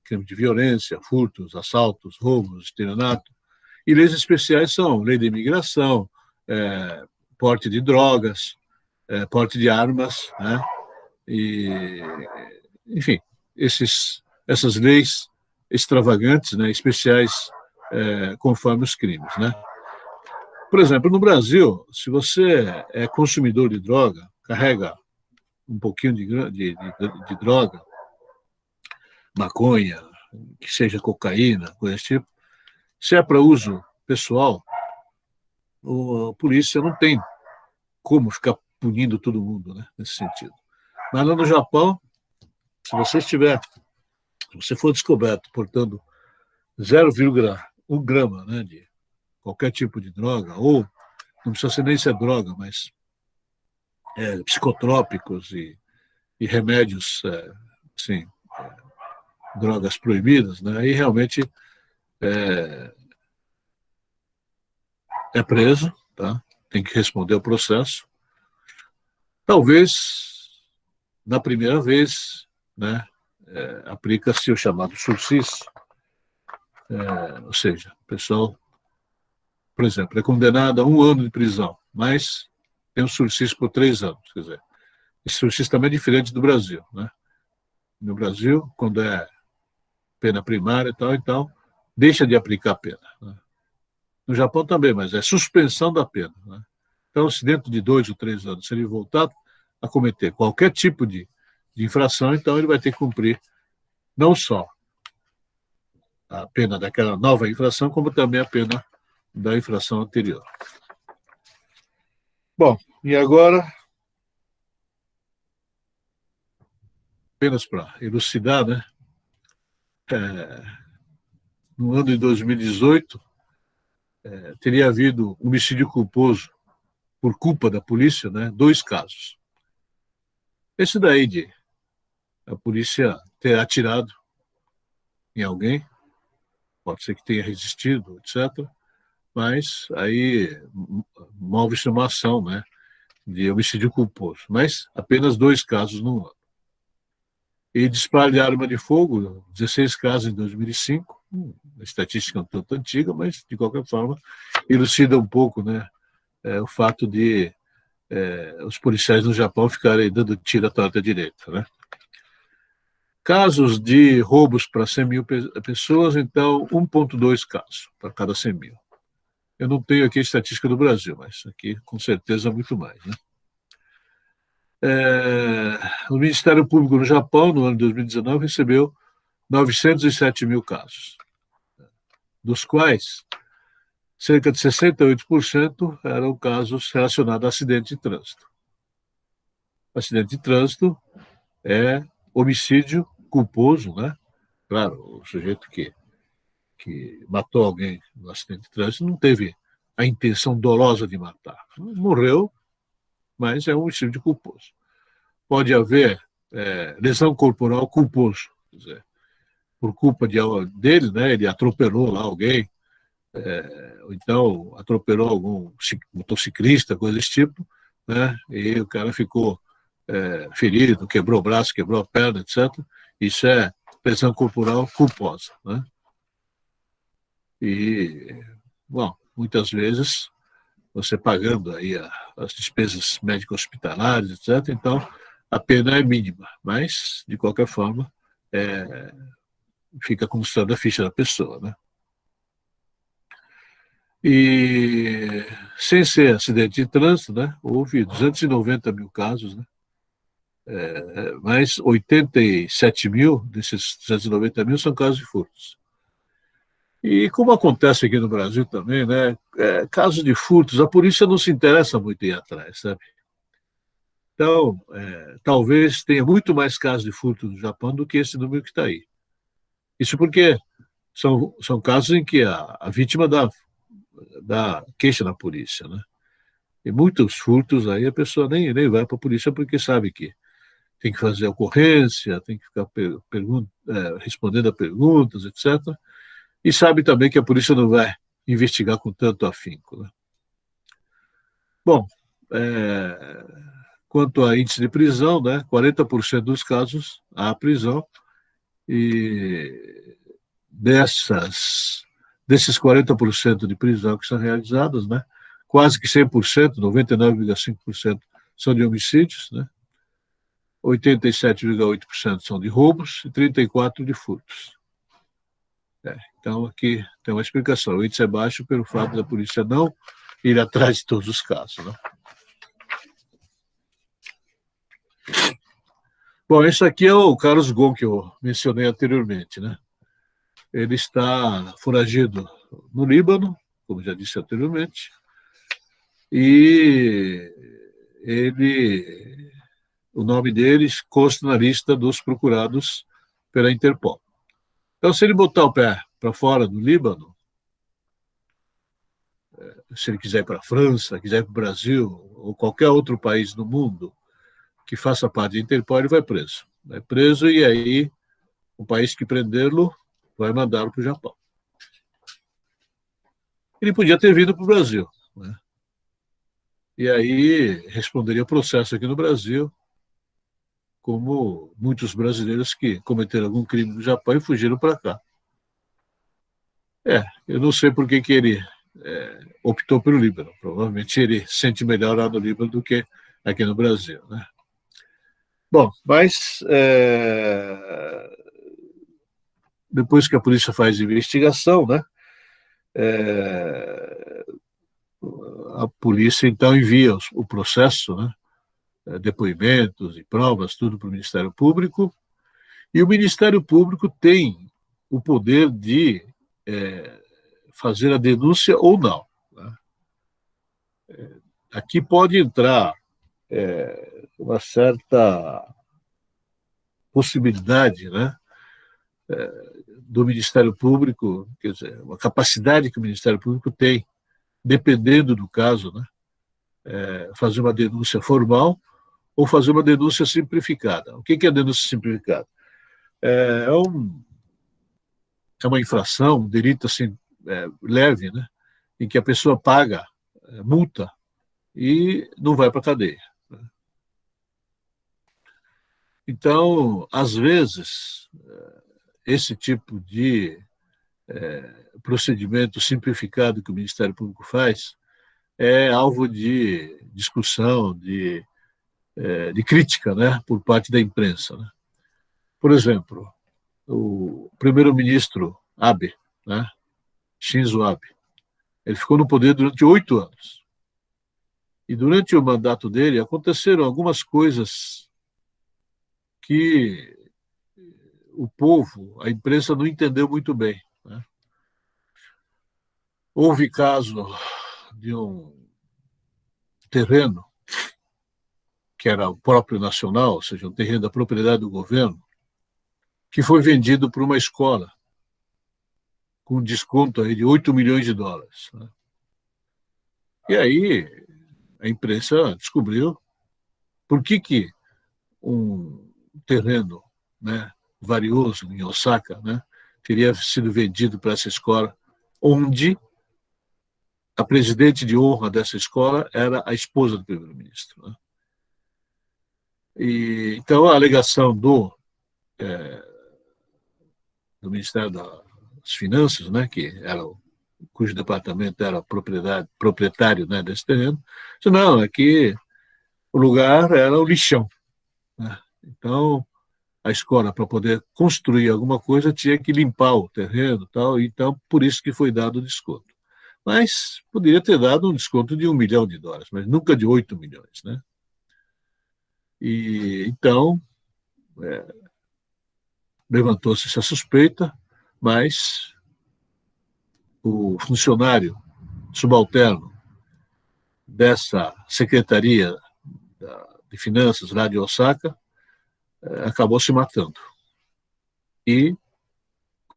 Crime de violência, furtos, assaltos, roubos, estelionato. E leis especiais são lei de imigração, porte de drogas, porte de armas, né? E, enfim, essas leis extravagantes, né, especiais, conforme os crimes, né? Por exemplo, no Brasil, se você é consumidor de droga, carrega um pouquinho de droga, maconha, que seja cocaína, coisa desse tipo, se é para uso pessoal, a polícia não tem como ficar punindo todo mundo, né, nesse sentido. Mas lá no Japão, se você for descoberto portando 0,1 grama, né, de qualquer tipo de droga, ou não precisa ser nem ser droga, mas psicotrópicos e remédios, assim, drogas proibidas, né, aí realmente é preso, tá? Tem que responder ao processo. Talvez, na primeira vez, né, aplica-se o chamado sursis, ou seja, o pessoal, por exemplo, é condenado a 1 ano de prisão, mas tem um sursis por 3 anos. Quer dizer, esse sursis também é diferente do Brasil, né? No Brasil, quando é pena primária e tal, então, deixa de aplicar a pena, né? No Japão também, mas é suspensão da pena, né? Então, se dentro de 2 ou 3 anos, se ele voltar a cometer qualquer tipo de infração, então ele vai ter que cumprir não só a pena daquela nova infração, como também a pena da infração anterior. Bom, e agora, apenas para elucidar, né? No ano de 2018, teria havido homicídio culposo por culpa da polícia, né? 2 casos. Esse daí de a polícia ter atirado em alguém, pode ser que tenha resistido, etc., mas aí move-se uma ação, né, de homicídio culposo. Mas apenas 2 casos no ano. E disparo de arma de fogo, 16 casos em 2005, a estatística não é tanto antiga, mas, de qualquer forma, elucida um pouco, né, o fato de os policiais no Japão ficarem dando tiro à torta direita, né? Casos de roubos para 100 mil pessoas, então 1,2 casos para cada 100 mil. Eu não tenho aqui a estatística do Brasil, mas aqui com certeza muito mais, né? O Ministério Público no Japão, no ano de 2019, recebeu 907 mil casos, dos quais cerca de 68% eram casos relacionados a acidente de trânsito. Acidente de trânsito é homicídio culposo, né? Claro, o sujeito que matou alguém no acidente de trânsito não teve a intenção dolosa de matar. Morreu, mas é um homicídio culposo. Pode haver lesão corporal culposo, quer dizer, por culpa dele, né? Ele atropelou lá alguém, ou então atropelou algum motociclista, coisa desse tipo, né? E o cara ficou ferido, quebrou o braço, quebrou a perna, etc. Isso é lesão corporal culposa, né? E, bom, muitas vezes você pagando aí as despesas médico-hospitalares, etc. Então, a pena é mínima, mas, de qualquer forma, fica constando a ficha da pessoa, né? E, sem ser acidente de trânsito, né, houve 290 mil casos, né? Mas 87 mil desses 290 mil são casos de furtos. E como acontece aqui no Brasil também, né, casos de furtos, a polícia não se interessa muito em ir atrás, sabe? Então, talvez tenha muito mais casos de furto no Japão do que esse número que está aí. Isso porque são casos em que a vítima dá queixa na polícia, né? E muitos furtos aí a pessoa nem vai para a polícia porque sabe que tem que fazer ocorrência, tem que ficar respondendo a perguntas, etc. E sabe também que a polícia não vai investigar com tanto afinco, né? Bom, quanto a índice de prisão, né, 40% dos casos há prisão, e desses 40% de prisão que são realizadas, né, quase que 100%, 99,5% são de homicídios, né, 87,8% são de roubos e 34% de furtos. Então, aqui tem uma explicação. O índice é baixo pelo fato da polícia não ir atrás de todos os casos, né? Bom, esse aqui é o Carlos Ghosn, que eu mencionei anteriormente, né? Ele está foragido no Líbano, como já disse anteriormente, e o nome dele consta na lista dos procurados pela Interpol. Então, se ele botar o pé para fora do Líbano, se ele quiser ir para a França, quiser ir para o Brasil, ou qualquer outro país do mundo que faça parte da Interpol, ele vai preso. Vai preso e aí o país que prendê-lo vai mandá-lo para o Japão. Ele podia ter vindo para o Brasil, né? E aí responderia processo aqui no Brasil, como muitos brasileiros que cometeram algum crime no Japão e fugiram para cá. Eu não sei por que ele optou pelo Líbano. Provavelmente ele se sente melhor lá no Líbano do que aqui no Brasil, né? Bom, mas depois que a polícia faz investigação, né, a polícia então envia o processo, né, depoimentos e provas, tudo para o Ministério Público, e o Ministério Público tem o poder de fazer a denúncia ou não, né? Aqui pode entrar uma certa possibilidade, né, do Ministério Público, quer dizer, uma capacidade que o Ministério Público tem, dependendo do caso, né, fazer uma denúncia formal ou fazer uma denúncia simplificada. O que é a denúncia simplificada? É uma infração, um delito assim, leve, né, em que a pessoa paga multa e não vai para a cadeia. Então, às vezes, esse tipo de procedimento simplificado que o Ministério Público faz é alvo de discussão, de crítica, né, por parte da imprensa, né? Por exemplo, o primeiro-ministro Abe, né, Shinzo Abe, ele ficou no poder durante 8 anos. E durante o mandato dele aconteceram algumas coisas que o povo, a imprensa não entendeu muito bem, né? Houve caso de um terreno que era o próprio nacional, ou seja, um terreno da propriedade do governo, que foi vendido para uma escola com um desconto aí de 8 milhões de dólares, né? E aí a imprensa descobriu por que um terreno, né, valioso em Osaka, né, teria sido vendido para essa escola, onde a presidente de honra dessa escola era a esposa do primeiro-ministro, né? E, então, a alegação do Ministério das Finanças, né, que era cujo departamento era proprietário, né, desse terreno, disse, não, aqui o lugar era o lixão, né? Então, a escola, para poder construir alguma coisa, tinha que limpar o terreno, tal, então por isso que foi dado o desconto. Mas poderia ter dado um desconto de US$ 1 milhão, mas nunca de 8 milhões, né? E então levantou-se essa suspeita, mas o funcionário subalterno dessa secretaria de finanças lá de Osaka acabou se matando e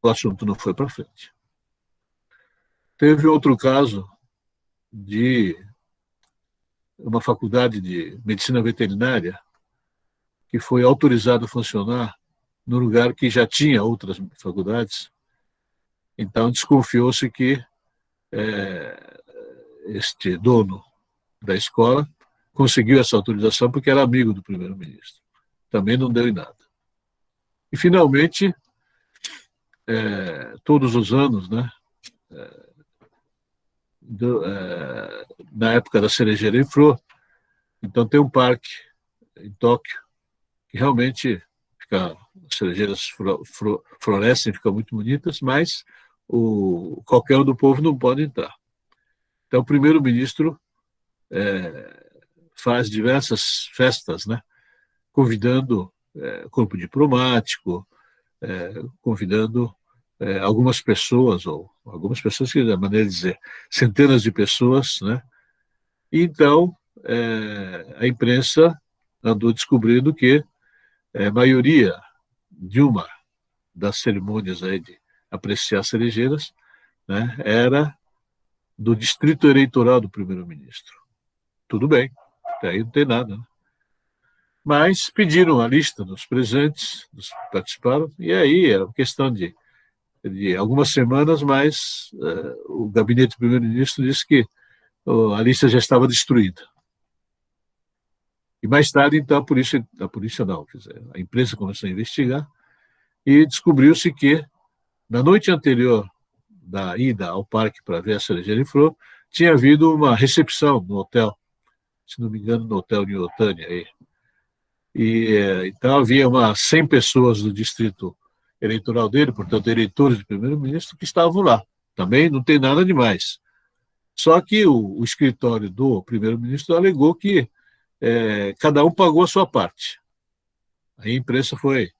o assunto não foi para frente. Teve outro caso de uma faculdade de medicina veterinária que foi autorizada a funcionar no lugar que já tinha outras faculdades. Então, desconfiou-se que este dono da escola conseguiu essa autorização porque era amigo do primeiro-ministro. Também não deu em nada. E, finalmente, todos os anos, né, na época da cerejeira em flor, então tem um parque em Tóquio que realmente fica, as cerejeiras florescem, ficam muito bonitas, mas qualquer um do povo não pode entrar. Então, o primeiro-ministro faz diversas festas, né, convidando corpo diplomático, convidando algumas pessoas, que, da maneira de dizer, centenas de pessoas, né? E então, a imprensa andou descobrindo que a maioria de uma das cerimônias aí de apreciar cerejeiras, né, era do distrito eleitoral do primeiro-ministro. Tudo bem, até aí não tem nada, né? Mas pediram a lista dos presentes, dos que participaram, e aí era uma questão de algumas semanas, mas o gabinete do primeiro-ministro disse que a lista já estava destruída. E mais tarde, então, a imprensa começou a investigar e descobriu-se que, na noite anterior da ida ao parque para ver a cerejeira em flor, tinha havido uma recepção no hotel, se não me engano, no hotel de Otânia. Então havia umas 100 pessoas do distrito eleitoral dele, portanto, eleitores do primeiro-ministro, que estavam lá. Também não tem nada demais. Só que o escritório do primeiro-ministro alegou que cada um pagou a sua parte. Aí a imprensa foi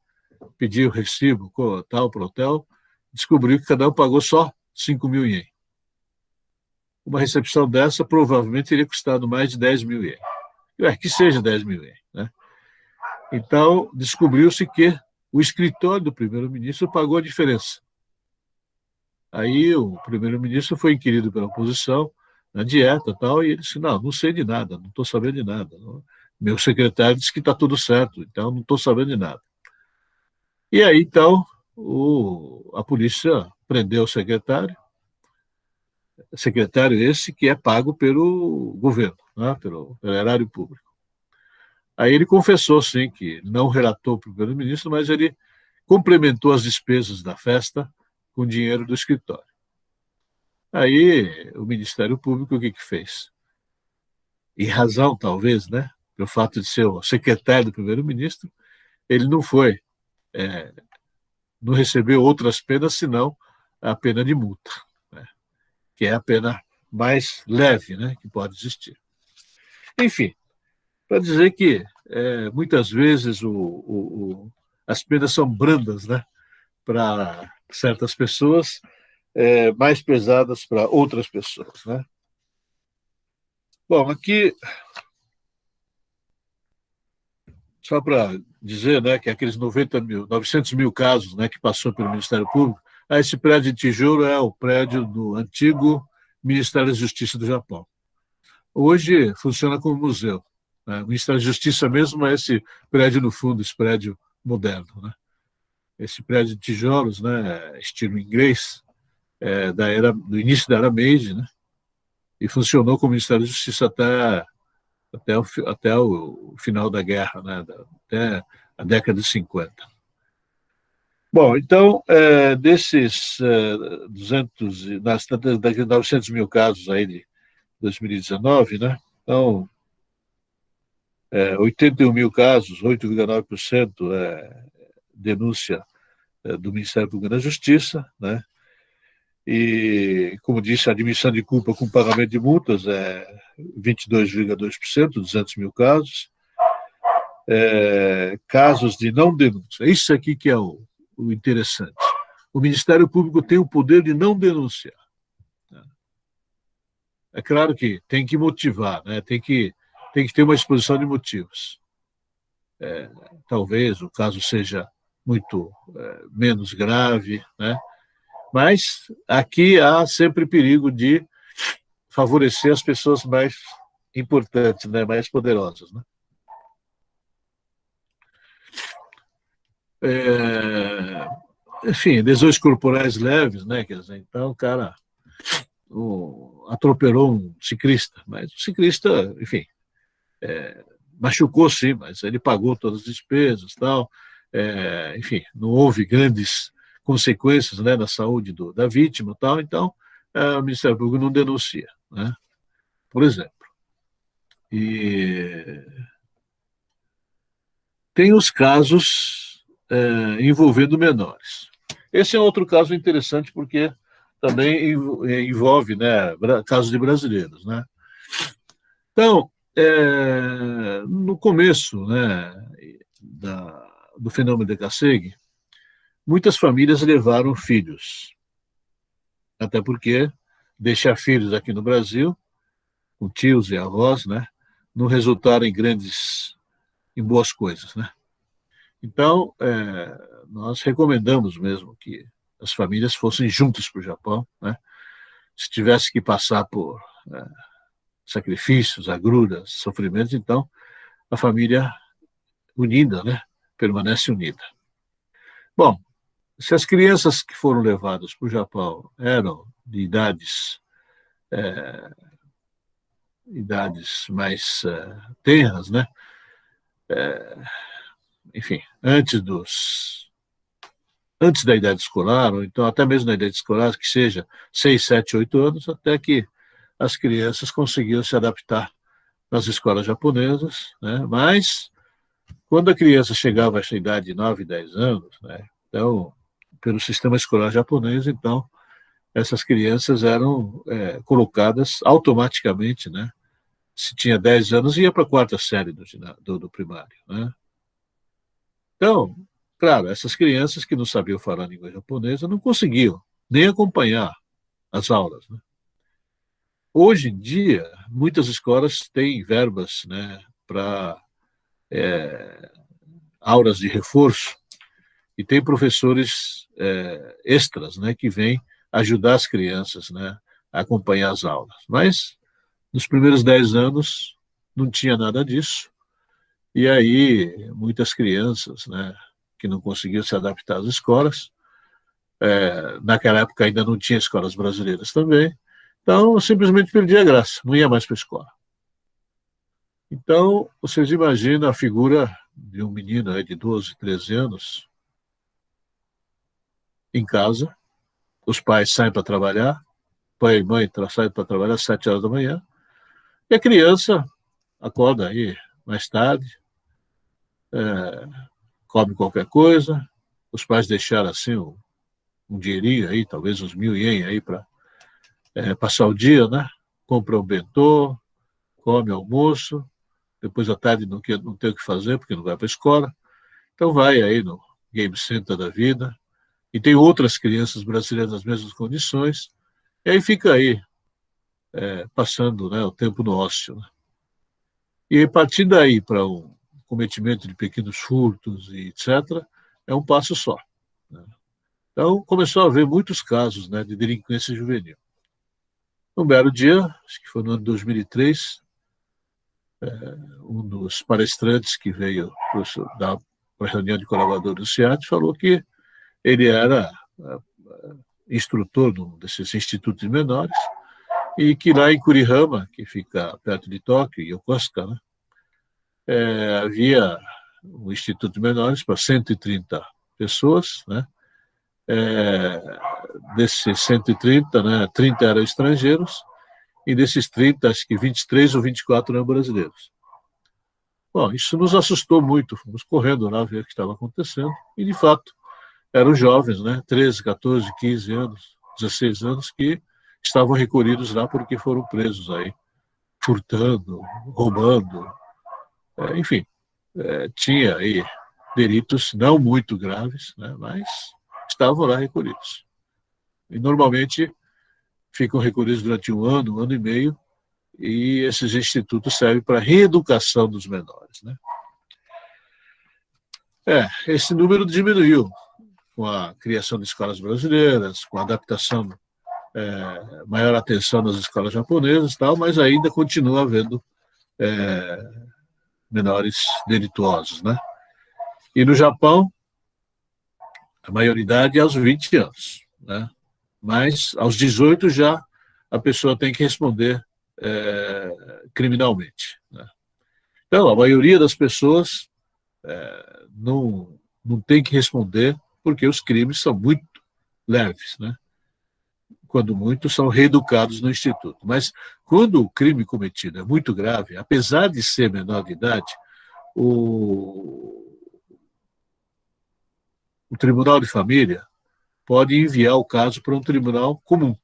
pedir o recibo tal para o hotel, descobriu que cada um pagou só 5 mil ien. Uma recepção dessa provavelmente teria custado mais de 10 mil ien. Que seja 10 mil ien, né? Então, descobriu-se que o escritório do primeiro-ministro pagou a diferença. Aí o primeiro-ministro foi inquirido pela oposição, na dieta e tal, e ele disse, não sei de nada, não estou sabendo de nada. Meu secretário disse que está tudo certo, então não estou sabendo de nada. E aí, então, a polícia prendeu o secretário esse que é pago pelo governo, né, pelo erário público. Aí ele confessou, sim, que não relatou para o primeiro-ministro, mas ele complementou as despesas da festa com dinheiro do escritório. Aí o Ministério Público o que fez? Em razão, talvez, né, pelo fato de ser o secretário do primeiro-ministro, ele não recebeu outras penas senão a pena de multa, né, que é a pena mais leve, né, que pode existir. Enfim, para dizer que muitas vezes as penas são brandas, né, para certas pessoas, mais pesadas para outras pessoas, né? Bom, aqui só para dizer, né, que aqueles 900 mil casos, né, que passou pelo Ministério Público, esse prédio de tijolo é o prédio do antigo Ministério da Justiça do Japão. Hoje funciona como museu, né? O Ministério da Justiça mesmo é esse prédio no fundo, esse prédio moderno, né? Esse prédio de tijolos, né, estilo inglês, do início da era Meiji, né? E funcionou como Ministério da Justiça até o final da guerra, né? Até a década de 50. Bom, então, desses 900 mil casos aí de 2019, né? Então, 81 mil casos, 8,9% denúncia do Ministério Público da Justiça, né? E, como disse, a admissão de culpa com pagamento de multas é 22,2%, 200 mil casos. Casos de não denúncia. Isso aqui que é o interessante. O Ministério Público tem o poder de não denunciar. É claro que tem que motivar, né? Tem que ter uma exposição de motivos. Talvez o caso seja muito menos grave, né? Mas aqui há sempre perigo de favorecer as pessoas mais importantes, né? Mais poderosas, né? Enfim, lesões corporais leves, né? Quer dizer, então o cara atropelou um ciclista, mas o ciclista, enfim, machucou sim, mas ele pagou todas as despesas, tal. Enfim, não houve grandes consequências, né, na saúde da vítima, tal. Então, o Ministério Público não denuncia, né? Por exemplo. E tem os casos envolvendo menores. Esse é outro caso interessante porque também envolve, né, casos de brasileiros, né? Então, no começo, né, do fenômeno de Kassegue, muitas famílias levaram filhos, até porque deixar filhos aqui no Brasil, com tios e avós, né, não resultaram em boas coisas, né? Então, nós recomendamos mesmo que as famílias fossem juntas para o Japão, né? Se tivesse que passar por sacrifícios, agruras, sofrimentos, então a família unida, né, permanece unida. Bom, se as crianças que foram levadas para o Japão eram de idades mais tenras, né? Enfim, antes da idade escolar, ou então até mesmo na idade escolar, que seja 6, 7, 8 anos, até que as crianças conseguiam se adaptar nas escolas japonesas, né? Mas quando a criança chegava a essa idade de 9, 10 anos, né? Então, pelo sistema escolar japonês, então, essas crianças eram colocadas automaticamente, né? Se tinha 10 anos, ia para a quarta série do primário, né? Então, claro, essas crianças que não sabiam falar a língua japonesa não conseguiam nem acompanhar as aulas, né? Hoje em dia, muitas escolas têm verbas, né, para aulas de reforço e tem professores extras, né, que vêm ajudar as crianças, né, a acompanhar as aulas. Mas nos primeiros 10 anos não tinha nada disso. E aí muitas crianças, né, que não conseguiam se adaptar às escolas, naquela época ainda não tinha escolas brasileiras também, então simplesmente perdia a graça, não ia mais para a escola. Então, vocês imaginam a figura de um menino de 12, 13 anos em casa, os pais saem para trabalhar, pai e mãe saem para trabalhar às 7 horas da manhã, e a criança acorda aí mais tarde, come qualquer coisa, os pais deixaram assim um dinheirinho aí, talvez uns 1.000 ien aí para passar o dia, né? Compra um bentô, come almoço, depois à tarde não tem o que fazer porque não vai para a escola, então vai aí no Game Center da vida, e tem outras crianças brasileiras nas mesmas condições, e aí fica aí passando, né, o tempo no ócio, né? E partir daí para um cometimento de pequenos furtos e etc., é um passo só, né? Então, começou a haver muitos casos, né, de delinquência juvenil. Um belo dia, acho que foi no ano de 2003, um dos palestrantes que veio para a reunião de colaboradores do SEAD falou que ele era instrutor desses institutos de menores e que lá em Kurihama, que fica perto de Tóquio, Yokosuka, né, havia um instituto de menores para 130 pessoas, né, desses 130, né, 30 eram estrangeiros, e desses 30, acho que 23 ou 24 eram brasileiros. Bom, isso nos assustou muito, fomos correndo lá ver o que estava acontecendo, e de fato, eram jovens, né, 13, 14, 15 anos, 16 anos, que estavam recolhidos lá porque foram presos aí, furtando, roubando, enfim, tinha aí delitos não muito graves, né, mas estavam lá recolhidos. E normalmente ficam recolhidos durante um ano e meio, e esses institutos servem para a reeducação dos menores, né? Esse número diminuiu com a criação de escolas brasileiras, com a adaptação, maior atenção nas escolas japonesas e tal, mas ainda continua havendo menores delituosos, né? E no Japão, a maioridade é aos 20 anos, né? Mas aos 18 já a pessoa tem que responder criminalmente, né? Então, a maioria das pessoas não tem que responder porque os crimes são muito leves, né? Quando muito, são reeducados no instituto. Mas quando o crime cometido é muito grave, apesar de ser menor de idade, o Tribunal de Família pode enviar o caso para um tribunal comum,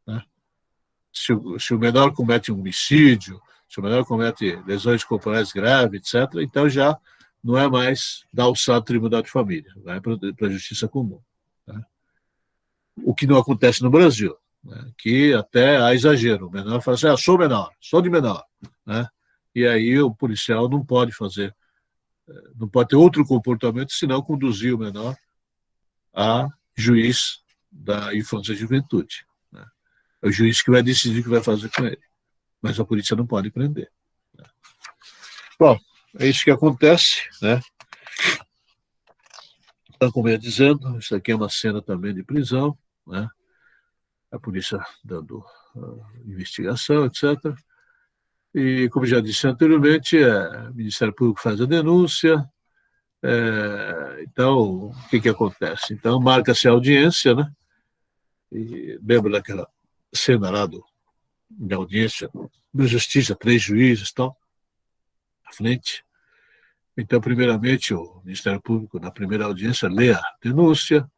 né? Se o menor comete um homicídio, se o menor comete lesões corporais graves, etc., então já não é mais da alçada do Tribunal de Família, vai para a Justiça Comum, né? O que não acontece no Brasil, né? Que até há exagero. O menor fala assim, sou menor, sou de menor, né? E aí o policial não pode fazer, não pode ter outro comportamento senão conduzir o menor a juiz da infância e juventude, né? É o juiz que vai decidir o que vai fazer com ele, mas a polícia não pode prender, né? Bom, é isso que acontece, né? Então, como eu ia dizendo, isso aqui é uma cena também de prisão, né? A polícia dando investigação, etc. E, como já disse anteriormente, o Ministério Público faz a denúncia. Então, o que acontece? Então, marca-se a audiência, né? E lembra daquela cena lá da audiência da Justiça, 3 juízes e tal, à frente. Então, primeiramente, o Ministério Público, na primeira audiência, lê a denúncia,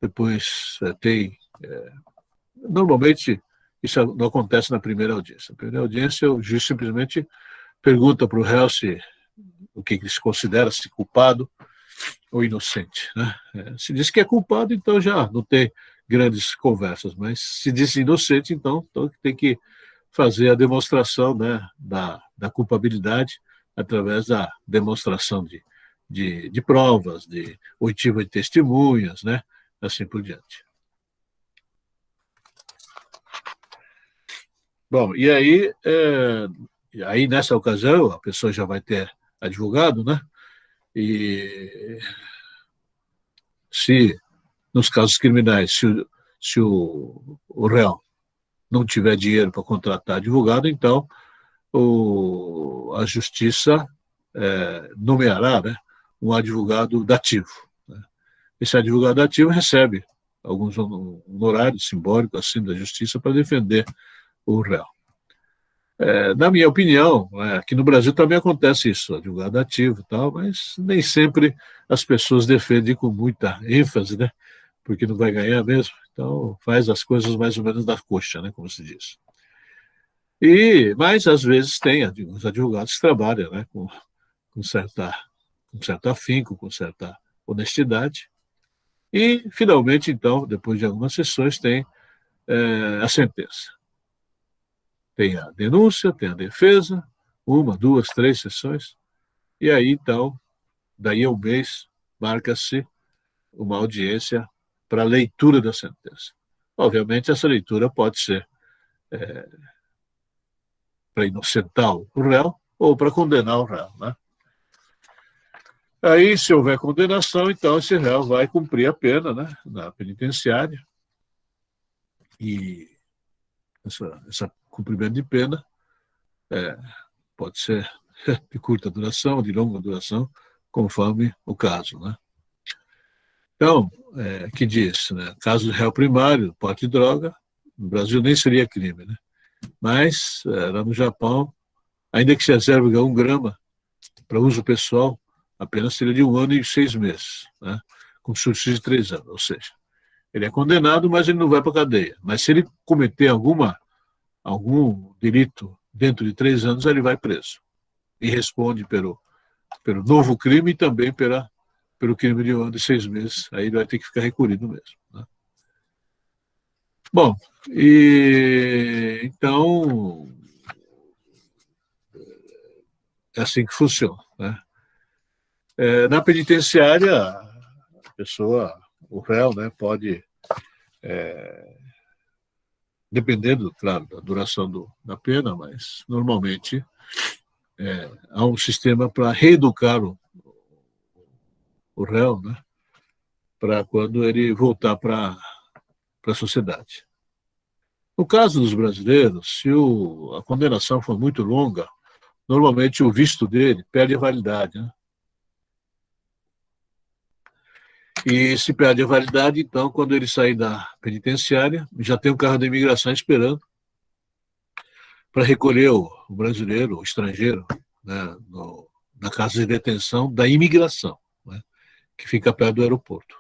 depois tem. Normalmente, isso não acontece na primeira audiência. Na primeira audiência, o juiz simplesmente pergunta para o réu o que ele se considera, se culpado ou inocente, né? Se diz que é culpado, então já não tem grandes conversas, mas se diz inocente, então tem que fazer a demonstração, né, da culpabilidade através da demonstração de provas, de oitiva de testemunhas, né, assim por diante. Bom, e aí nessa ocasião a pessoa já vai ter advogado, né? E se nos casos criminais, se o réu não tiver dinheiro para contratar advogado, então a justiça nomeará, né, um advogado dativo, né? Esse advogado dativo recebe alguns honorários simbólicos assim da justiça para defender o réu. Na minha opinião, aqui no Brasil também acontece isso, advogado ativo e tal, mas nem sempre as pessoas defendem com muita ênfase, né? Porque não vai ganhar mesmo, então faz as coisas mais ou menos da coxa, né? Como se diz. Mas às vezes tem os advogados que trabalham, né? Com certo afinco, com certa honestidade. E, finalmente, então, depois de algumas sessões, tem a sentença. Tem a denúncia, tem a defesa, 1, 2, 3 sessões, e aí, então, daí a um mês, marca-se uma audiência para a leitura da sentença. Obviamente, essa leitura pode ser para inocentar o réu ou para condenar o réu, né? Aí, se houver condenação, então esse réu vai cumprir a pena, né, na penitenciária, e esse cumprimento de pena pode ser de curta duração, de longa duração, conforme o caso, né? Então, que diz, né? Caso de réu primário, porte de droga, no Brasil nem seria crime, né? Mas, lá no Japão, ainda que se reserve 1 grama para uso pessoal, apenas seria de 1 ano e 6 meses, né? Com subsídio de 3 anos. Ou seja, ele é condenado, mas ele não vai para a cadeia. Mas se ele cometer algum delito dentro de 3 anos, ele vai preso. E responde pelo novo crime e também pelo crime de 1 ano e 6 meses. Aí ele vai ter que ficar recolhido mesmo, né? Bom, e então é assim que funciona, né? Na penitenciária, a pessoa, o réu, né, pode, dependendo, claro, da duração da pena, mas normalmente há um sistema para reeducar o réu, né, para quando ele voltar para a sociedade. No caso dos brasileiros, se a condenação for muito longa, normalmente o visto dele perde a validade, né? E se perde a validade, então, quando ele sair da penitenciária, já tem um carro da imigração esperando para recolher o brasileiro, o estrangeiro, né, na casa de detenção da imigração, né, que fica perto do aeroporto.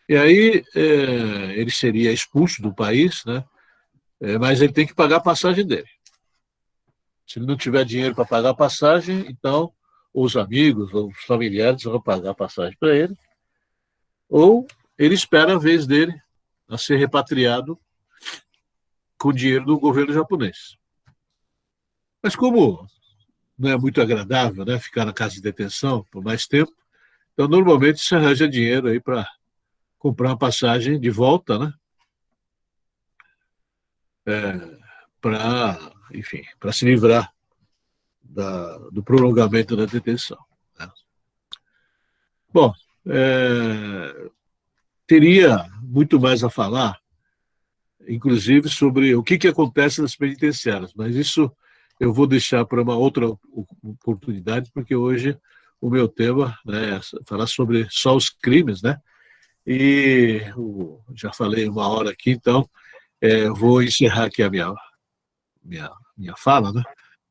E aí ele seria expulso do país, né, mas ele tem que pagar a passagem dele. Se ele não tiver dinheiro para pagar a passagem, então os amigos ou os familiares vão pagar a passagem para ele, ou ele espera a vez dele a ser repatriado com o dinheiro do governo japonês. Mas como não é muito agradável, né, ficar na casa de detenção por mais tempo, então normalmente se arranja dinheiro aí para comprar uma passagem de volta, né, para, enfim, para se livrar do prolongamento da detenção, né? Bom, teria muito mais a falar, inclusive sobre o que acontece nas penitenciárias, mas isso eu vou deixar para uma outra oportunidade, porque hoje o meu tema, né, é falar sobre só os crimes, né? E já falei 1 hora aqui, então vou encerrar aqui a minha fala, né?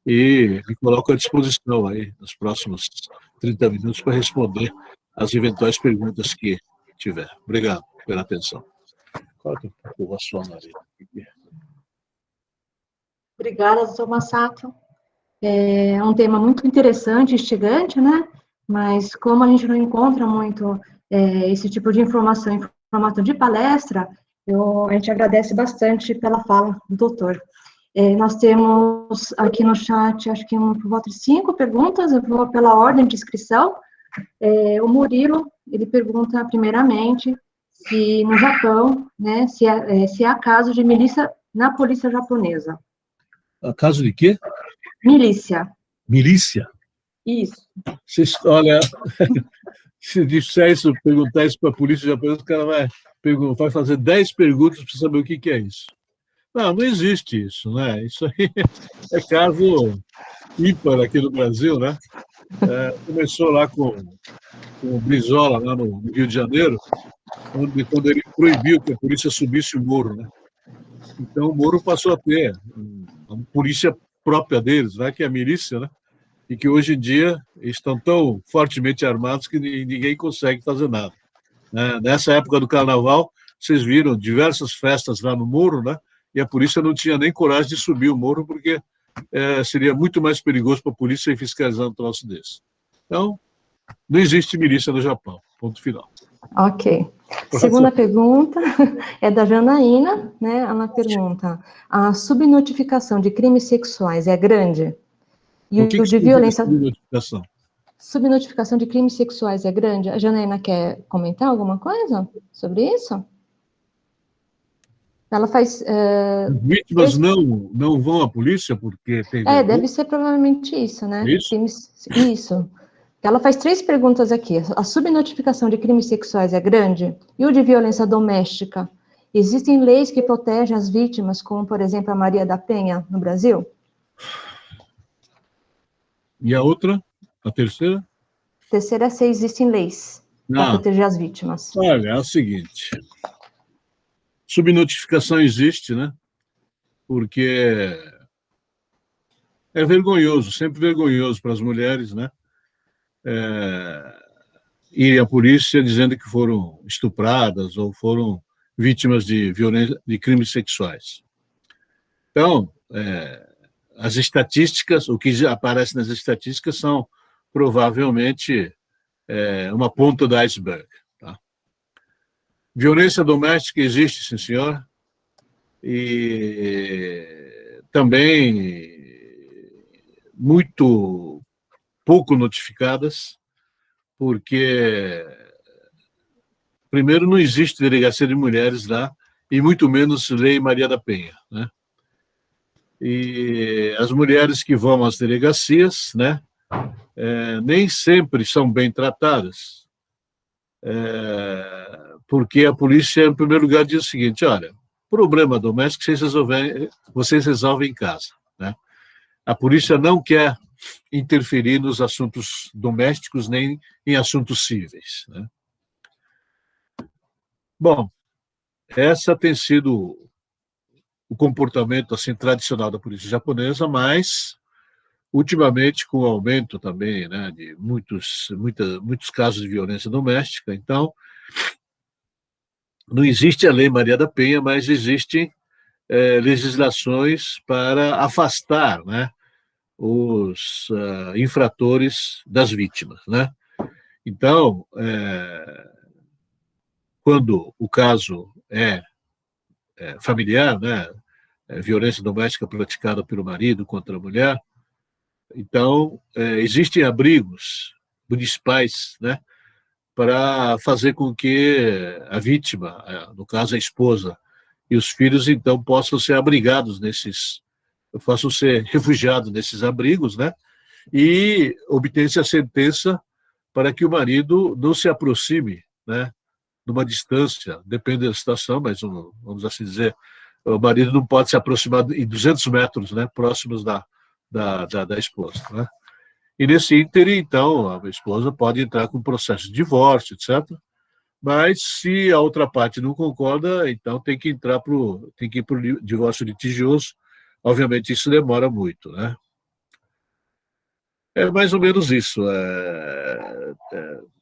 E me coloco à disposição aí nos próximos 30 minutos para responder as eventuais perguntas que tiver. Obrigado pela atenção. Corta um pouco a sua nariz. Obrigada, doutor Massato. É um tema muito interessante, instigante, né? Mas como a gente não encontra muito esse tipo de informação em formato de palestra, a gente agradece bastante pela fala do doutor. Nós temos aqui no chat, acho que por volta de 5 perguntas, eu vou pela ordem de inscrição. O Murilo, ele pergunta primeiramente se no Japão, né, se há caso de milícia na polícia japonesa. Caso de quê? Milícia. Milícia? Isso. Olha, se disser isso, perguntar isso para a polícia japonesa, o cara vai fazer 10 perguntas para saber o que é isso. Não existe isso, né? Isso aí é caso ímpar aqui no Brasil, né? Começou lá com o Brizola, lá no Rio de Janeiro, quando ele proibiu que a polícia subisse o morro, né? Então o morro passou a ter uma polícia própria deles, né? Que é a milícia, né? E que hoje em dia estão tão fortemente armados que ninguém consegue fazer nada, né? Nessa época do Carnaval, vocês viram diversas festas lá no morro, né? E a polícia não tinha nem coragem de subir o morro, porque seria muito mais perigoso para a polícia ir fiscalizando um troço desse. Então, não existe milícia no Japão, ponto final. Ok. Segunda pergunta é da Janaína, né? Ela pergunta: a subnotificação de crimes sexuais é grande? E o que de violência. Subnotificação? Subnotificação de crimes sexuais é grande? A Janaína quer comentar alguma coisa sobre isso? Ela faz. As vítimas não vão à polícia porque tem. Deve ser provavelmente isso, né? Isso? Isso. Ela faz 3 perguntas aqui. A subnotificação de crimes sexuais é grande? E o de violência doméstica? Existem leis que protegem as vítimas, como, por exemplo, a Maria da Penha, no Brasil? E a outra? A terceira? Terceira, se existem leis. para Não, proteger as vítimas? olha, é o seguinte, subnotificação existe, né? Porque é vergonhoso, sempre vergonhoso para as mulheres, né? Irem à polícia dizendo que foram estupradas ou foram vítimas de violência, de crimes sexuais. Então, as estatísticas, o que já aparece nas estatísticas são provavelmente uma ponta do iceberg. Tá? Violência doméstica existe, sim, senhor, e também muito pouco notificadas, porque, primeiro, não existe delegacia de mulheres lá, e muito menos Lei Maria da Penha, né? E as mulheres que vão às delegacias, né, nem sempre são bem tratadas, porque a polícia, em primeiro lugar, diz o seguinte: olha, problema doméstico vocês resolvem em casa, né? A polícia não quer interferir nos assuntos domésticos nem em assuntos cíveis, né? Bom, essa tem sido o comportamento assim tradicional da polícia japonesa, mas ultimamente com o aumento também, né, de muitos casos de violência doméstica, então não existe a Lei Maria da Penha, mas existem legislações para afastar, né, os infratores das vítimas, né? Então, quando o caso é familiar, né, violência doméstica praticada pelo marido contra a mulher, então existem abrigos municipais, né, para fazer com que a vítima, no caso a esposa e os filhos, então possam ser abrigados possam ser refugiados nesses abrigos, né, e obter-se a sentença para que o marido não se aproxime, né, numa distância, depende da situação, mas vamos assim dizer, o marido não pode se aproximar em 200 metros, né, próximos da esposa, né? E nesse ínterim, então, a esposa pode entrar com processo de divórcio, etc. Mas se a outra parte não concorda, então tem que ir para o divórcio litigioso. Obviamente isso demora muito, né? É mais ou menos isso.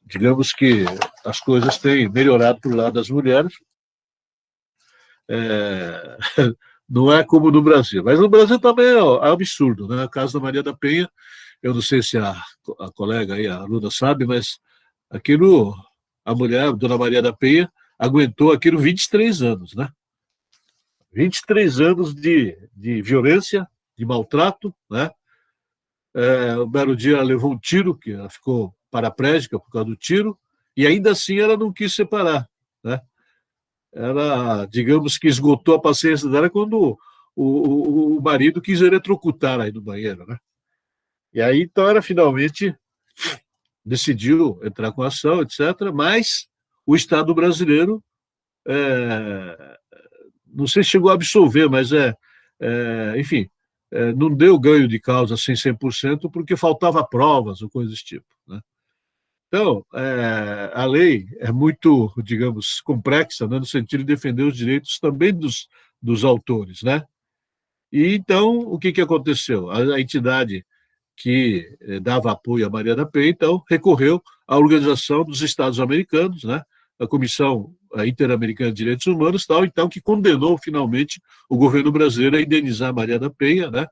Digamos que as coisas têm melhorado para o lado das mulheres. Não é como no Brasil. Mas no Brasil também é absurdo, né? O caso da Maria da Penha, eu não sei se a colega aí, a aluna, sabe, mas aquilo, a mulher, Dona Maria da Penha, aguentou aquilo 23 anos, né? 23 anos de violência, de maltrato, né? Um belo dia ela levou um tiro, que ela ficou paraplégica por causa do tiro, e ainda assim ela não quis separar, né? Ela, digamos que esgotou a paciência dela quando o marido quis eletrocutar aí no banheiro, né? E aí, então, ela finalmente decidiu entrar com ação, etc., mas o Estado brasileiro, não sei se chegou a absolver, mas enfim, não deu ganho de causa assim 100%, porque faltava provas ou coisa desse tipo, né? Então, a lei é muito, digamos, complexa, né, no sentido de defender os direitos também dos autores, né? E então, o que aconteceu? A entidade que dava apoio à Maria da Penha, então, recorreu à Organização dos Estados Americanos, né, a Comissão Interamericana de Direitos Humanos, tal, então, que condenou finalmente o governo brasileiro a indenizar a Maria da Penha, né,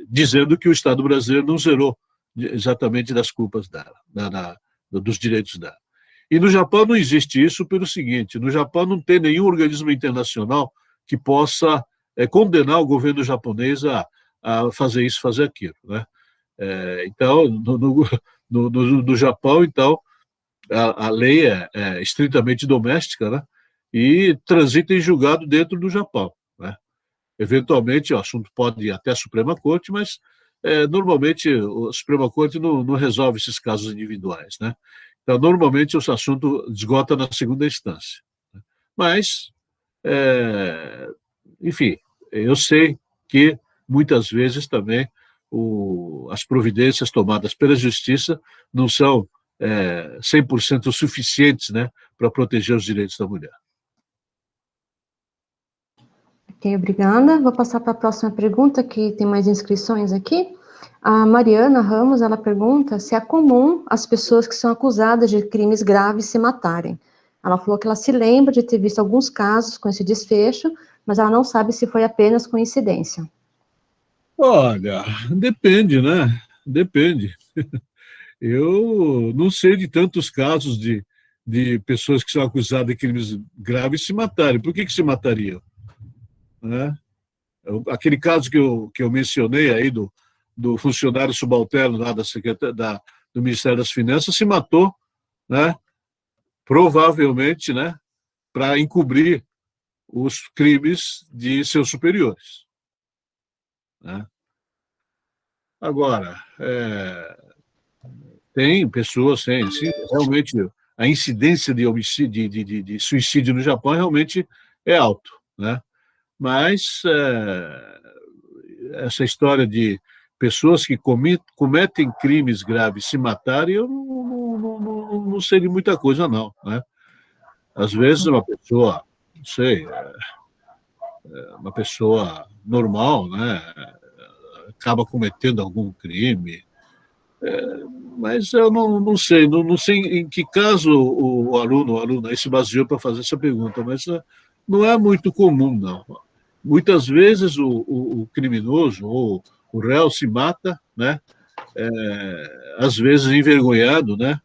dizendo que o Estado brasileiro não zerou exatamente das culpas dela, dos direitos dela. E no Japão não existe isso pelo seguinte: no Japão não tem nenhum organismo internacional que possa condenar o governo japonês a fazer isso, fazer aquilo, né? Então, no Japão, então, a lei é estritamente doméstica, né? E transita em julgado dentro do Japão, né? Eventualmente, o assunto pode ir até a Suprema Corte, mas normalmente a Suprema Corte não resolve esses casos individuais, né? Então, normalmente, o assunto esgota na segunda instância. Mas, enfim, eu sei que muitas vezes também as providências tomadas pela Justiça não são 100% suficientes, né, para proteger os direitos da mulher. Ok, obrigada. Vou passar para a próxima pergunta, que tem mais inscrições aqui. A Mariana Ramos, ela pergunta se é comum as pessoas que são acusadas de crimes graves se matarem. Ela falou que ela se lembra de ter visto alguns casos com esse desfecho, mas ela não sabe se foi apenas coincidência. Olha, depende, né? Depende. Eu não sei de tantos casos de pessoas que são acusadas de crimes graves se matarem. Por que se matariam? Né? Aquele caso que eu mencionei aí do funcionário subalterno lá do Ministério das Finanças se matou, né? Provavelmente, né, para encobrir os crimes de seus superiores. Né? Agora, tem pessoas, realmente a incidência de homicídio, de suicídio no Japão realmente é alto, né? Mas essa história de pessoas que cometem crimes graves se matarem, eu não sei de muita coisa, não, né? Às vezes uma pessoa, não sei, uma pessoa normal, né, acaba cometendo algum crime, mas eu não sei, não sei em que caso o aluno, a aluna se baseou para fazer essa pergunta, mas não é muito comum, não. Muitas vezes o criminoso ou o réu se mata, né, às vezes envergonhado, né,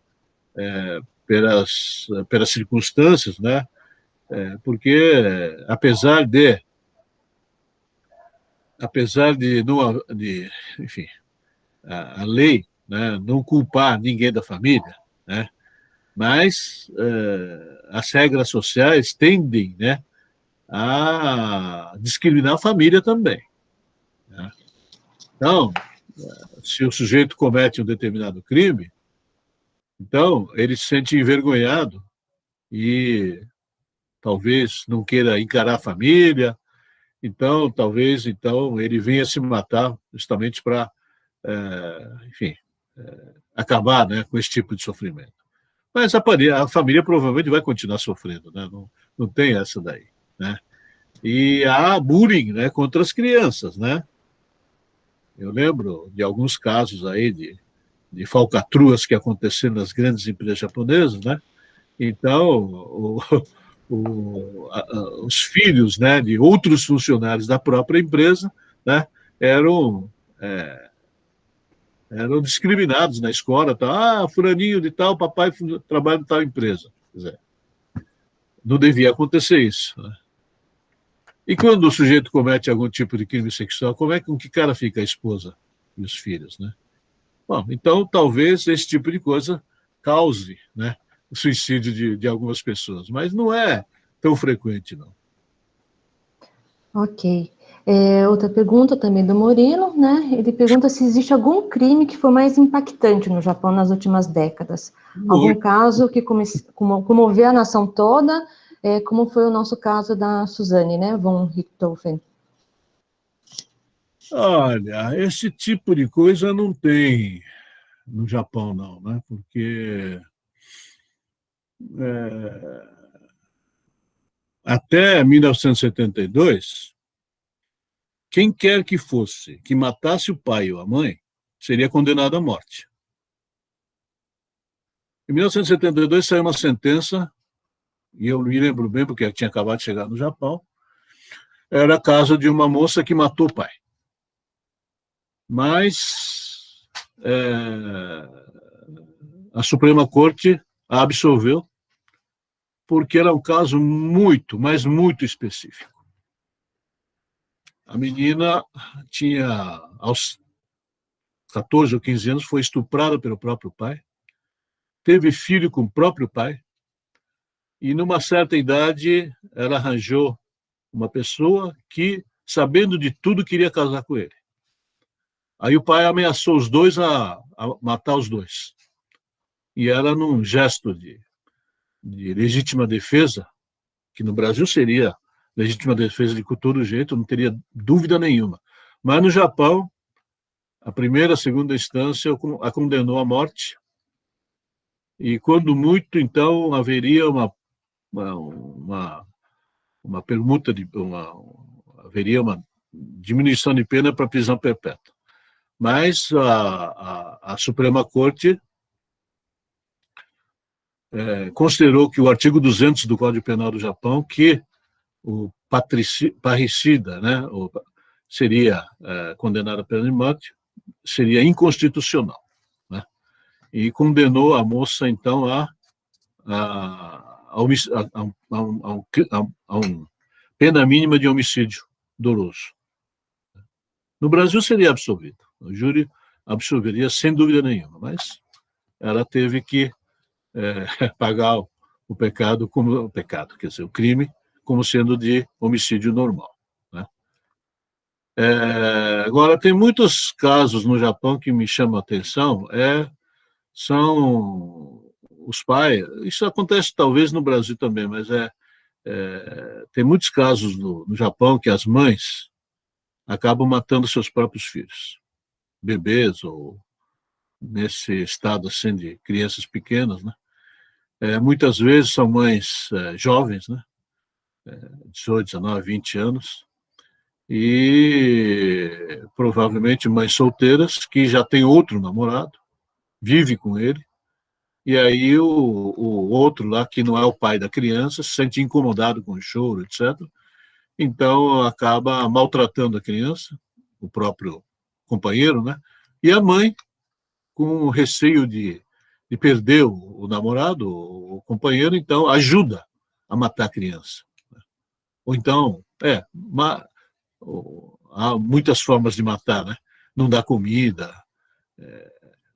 pelas circunstâncias, né, porque apesar de não, enfim, a lei, né, não culpar ninguém da família, né, mas as regras sociais tendem, né, a discriminar a família também. Né? Então, se o sujeito comete um determinado crime, então ele se sente envergonhado e talvez não queira encarar a família, então talvez ele venha se matar justamente para, enfim, acabar, né, com esse tipo de sofrimento. Mas a família provavelmente vai continuar sofrendo, né? Não tem essa daí, né? E há bullying, né, contra as crianças, né? Eu lembro de alguns casos aí de falcatruas que aconteceram nas grandes empresas japonesas, né? Então, os filhos, né, de outros funcionários da própria empresa, né, eram discriminados na escola. Tá? Ah, fulaninho de tal, papai trabalha em tal empresa. Quer dizer, não devia acontecer isso. Né? E quando o sujeito comete algum tipo de crime sexual, com que cara fica a esposa e os filhos? Né? Bom, então talvez esse tipo de coisa cause, né, o suicídio de algumas pessoas, mas não é tão frequente, não. Ok. Outra pergunta também do Murilo, né? Ele pergunta se existe algum crime que foi mais impactante no Japão nas últimas décadas. Algum caso que comoveu a nação toda, como foi o nosso caso da Suzane, né? Von Richthofen. Olha, esse tipo de coisa não tem no Japão, não, né? Porque até 1972, quem quer que fosse que matasse o pai ou a mãe seria condenado à morte. Em 1972 saiu uma sentença, e eu me lembro bem porque eu tinha acabado de chegar no Japão, era caso de uma moça que matou o pai. Mas a Suprema Corte a absolveu porque era um caso muito, mas muito específico. A menina tinha, aos 14 ou 15 anos, foi estuprada pelo próprio pai, teve filho com o próprio pai, e numa certa idade ela arranjou uma pessoa que, sabendo de tudo, queria casar com ele. Aí o pai ameaçou os dois a matar os dois. E ela, num gesto de legítima defesa, que no Brasil seria legítima defesa de todo jeito, não teria dúvida nenhuma. Mas no Japão, a primeira, a segunda instância a condenou à morte. e quando muito, então, haveria uma permuta, haveria uma diminuição de pena para prisão perpétua. Mas a Suprema Corte considerou que o artigo 200 do Código Penal do Japão, que o parricida, né, seria condenado à pena de morte, seria inconstitucional, né? E condenou a moça, então, a pena mínima de homicídio doloso. No Brasil seria absolvido, o júri absolveria sem dúvida nenhuma, mas ela teve que pagar o pecado como o pecado, quer dizer, o crime como sendo de homicídio normal, né? Agora, tem muitos casos no Japão que me chamam a atenção, são os pais, isso acontece talvez no Brasil também, mas tem muitos casos no Japão que as mães acabam matando seus próprios filhos, bebês ou nesse estado assim de crianças pequenas, né? Muitas vezes são mães jovens, né? 18, 19, 20 anos, e provavelmente mães solteiras que já tem outro namorado, vive com ele, e aí o outro lá, que não é o pai da criança, se sente incomodado com o choro, etc., então acaba maltratando a criança, o próprio companheiro, né? E a mãe, com receio de perder o namorado, o companheiro, então ajuda a matar a criança. Ou então, há muitas formas de matar, né? Não dá comida,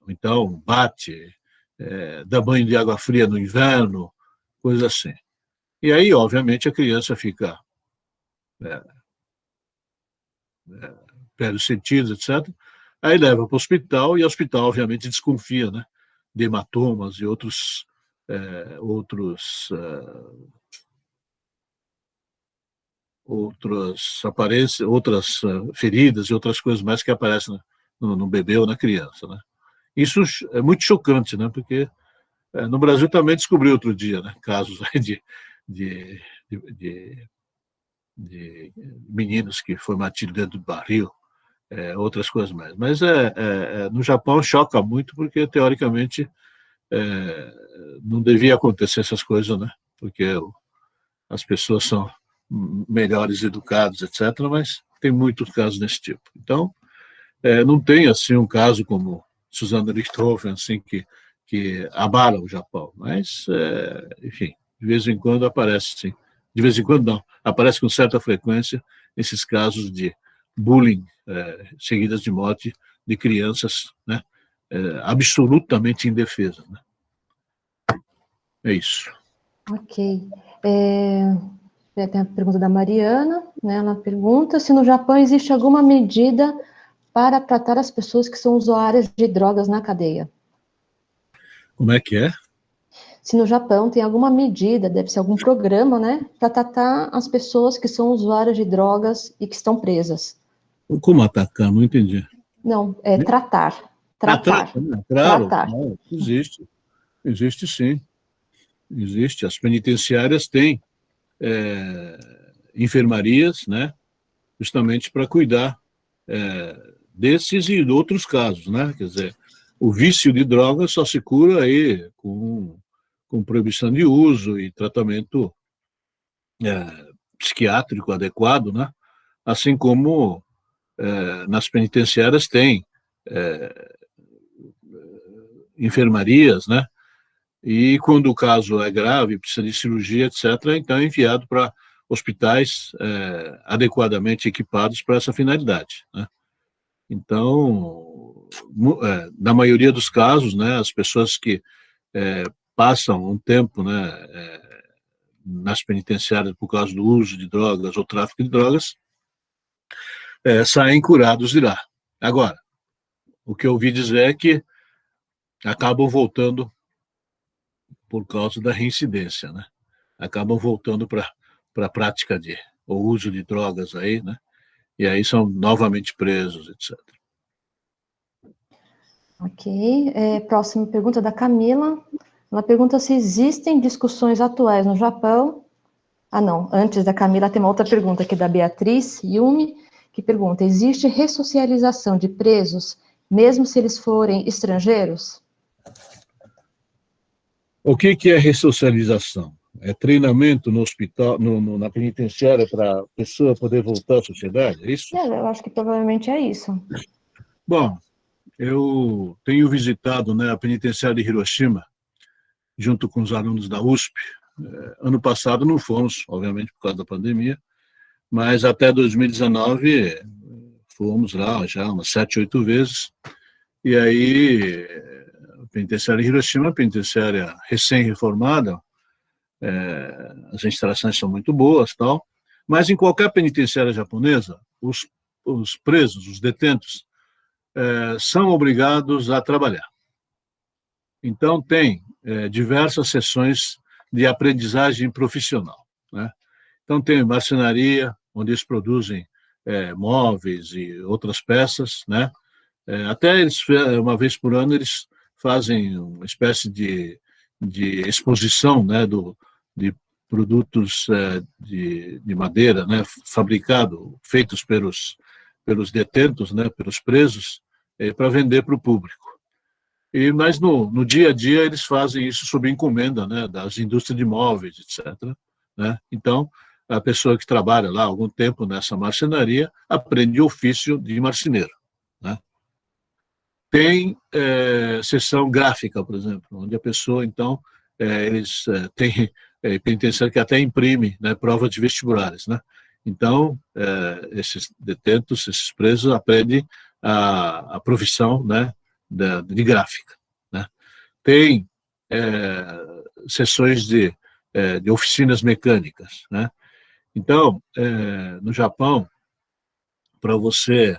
ou então bate, dá banho de água fria no inverno, coisa assim. E aí, obviamente, a criança fica perde os sentidos, etc. Aí leva para o hospital e o hospital, obviamente, desconfia, né, de hematomas e outras aparências, outras feridas e outras coisas mais que aparecem no bebê ou na criança, né? Isso é muito chocante, né? Porque no Brasil também descobriu outro dia, né, casos aí de, de, de meninos que foram batidos dentro do barril, outras coisas mais. Mas no Japão choca muito porque, teoricamente, não devia acontecer essas coisas, né? Porque as pessoas são melhores educados, etc., mas tem muitos casos desse tipo. Então, não tem assim um caso como Susanna Richthofen, assim, que abala o Japão, mas, enfim, de vez em quando aparece, sim. De vez em quando não, aparece com certa frequência esses casos de bullying seguidas de morte de crianças, né, absolutamente indefesas, né? É isso. Ok. Tem a pergunta da Mariana, né? Ela pergunta se no Japão existe alguma medida para tratar as pessoas que são usuárias de drogas na cadeia. Como é que é? Se no Japão tem alguma medida, deve ser algum programa, né, para tratar as pessoas que são usuárias de drogas e que estão presas. Como atacar? Não entendi. Não, é tratar. Tratar, claro, Tratar. existe. Existe sim. Existe. As penitenciárias têm enfermarias, né, justamente para cuidar desses e de outros casos, né? Quer dizer, o vício de drogas só se cura aí com proibição de uso e tratamento psiquiátrico adequado, né? Assim como nas penitenciárias tem enfermarias, né? E quando o caso é grave, precisa de cirurgia, etc., então é enviado para hospitais adequadamente equipados para essa finalidade, né? Então, na maioria dos casos, né, as pessoas que passam um tempo, né, nas penitenciárias por causa do uso de drogas ou tráfico de drogas, saem curados de lá. Agora, o que eu ouvi dizer é que acabam voltando por causa da reincidência, né? Acabam voltando para a prática de o uso de drogas aí, né? E aí são novamente presos, etc. Ok. Próxima pergunta da Camila. Ela pergunta se existem discussões atuais no Japão. Ah, não, antes da Camila tem uma outra pergunta aqui da Beatriz Yumi, que pergunta, existe ressocialização de presos, mesmo se eles forem estrangeiros? O que é ressocialização? É treinamento no hospital, na penitenciária para a pessoa poder voltar à sociedade, é isso? Eu acho que provavelmente é isso. Bom, eu tenho visitado, né, a penitenciária de Hiroshima, junto com os alunos da USP. Ano passado não fomos, obviamente, por causa da pandemia, mas até 2019 fomos lá já umas 7, 8 vezes. E aí, a penitenciária de Hiroshima, a penitenciária recém-reformada, as instalações são muito boas, tal, mas em qualquer penitenciária japonesa, os presos, os detentos, são obrigados a trabalhar. Então, tem diversas sessões de aprendizagem profissional, né? Então, tem marcenaria, onde eles produzem móveis e outras peças, né? Até eles, uma vez por ano, eles fazem uma espécie de exposição, né, de produtos de madeira, né, feitos pelos detentos, né, pelos presos, para vender para o público. Mas no dia a dia eles fazem isso sob encomenda, né, das indústrias de móveis, etc., né? Então, a pessoa que trabalha lá há algum tempo nessa marcenaria aprende o ofício de marceneiro, né? Tem sessão gráfica, por exemplo, onde a pessoa, então, eles têm penitenciário que até imprime, né, provas de vestibulares, né? Então, esses detentos, esses presos, aprendem a profissão, né, de gráfica, né? Tem sessões de oficinas mecânicas, né? Então, no Japão, para você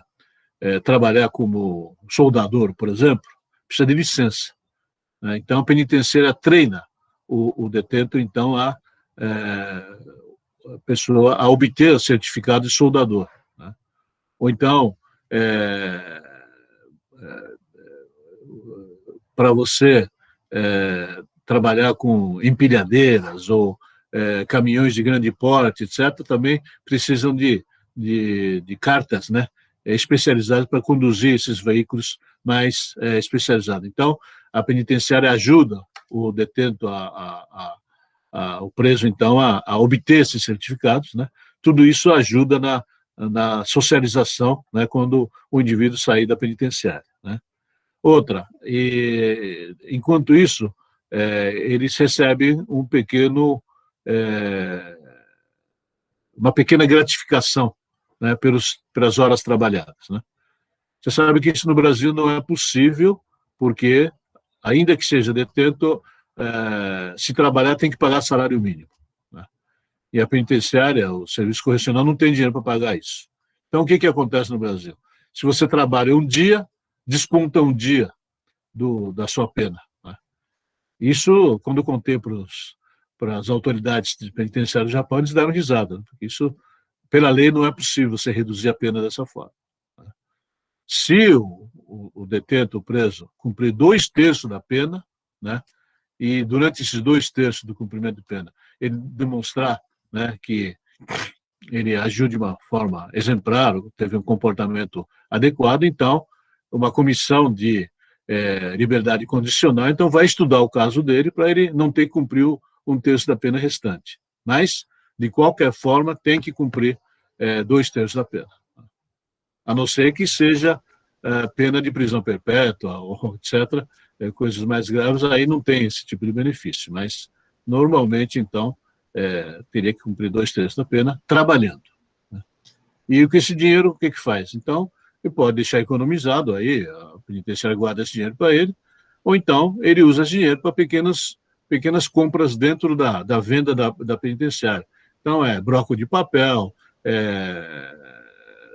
trabalhar como soldador, por exemplo, precisa de licença, né? Então, a penitenciária treina o detento, então, a pessoa a obter o certificado de soldador, né? Ou então, para você trabalhar com empilhadeiras ou caminhões de grande porte, etc., também precisam de cartas, né, especializadas para conduzir esses veículos mais especializados. Então, a penitenciária ajuda o detento, o preso, então, a obter esses certificados, né? Tudo isso ajuda na socialização, né, quando o indivíduo sair da penitenciária, né? Outra, enquanto isso, eles recebem uma pequena gratificação, né, pelas horas trabalhadas, né? Você sabe que isso no Brasil não é possível, porque, ainda que seja detento, se trabalhar tem que pagar salário mínimo, né? E a penitenciária, o serviço correcional, não tem dinheiro para pagar isso. Então, o que acontece no Brasil? Se você trabalha um dia, desconta um dia da sua pena, né? Isso, quando eu contei para as autoridades penitenciárias do Japão, eles deram risada, né? Porque isso, pela lei, não é possível você reduzir a pena dessa forma, né? Se o detento, o preso, cumprir 2/3 da pena, né, e durante esses 2/3 do cumprimento de pena, ele demonstrar, né, que ele agiu de uma forma exemplar, teve um comportamento adequado, então, uma comissão de liberdade condicional, então vai estudar o caso dele para ele não ter que cumprir 1/3 da pena restante. Mas, de qualquer forma, tem que cumprir 2/3 da pena. A não ser que seja pena de prisão perpétua, ou etc., coisas mais graves, aí não tem esse tipo de benefício. Mas, normalmente, então, teria que cumprir 2/3 da pena trabalhando, né? E com esse dinheiro, o que faz? Então, ele pode deixar economizado, aí a penitenciária guarda esse dinheiro para ele, ou então ele usa esse dinheiro para pequenas compras dentro da venda da penitenciária. Então, broco de papel,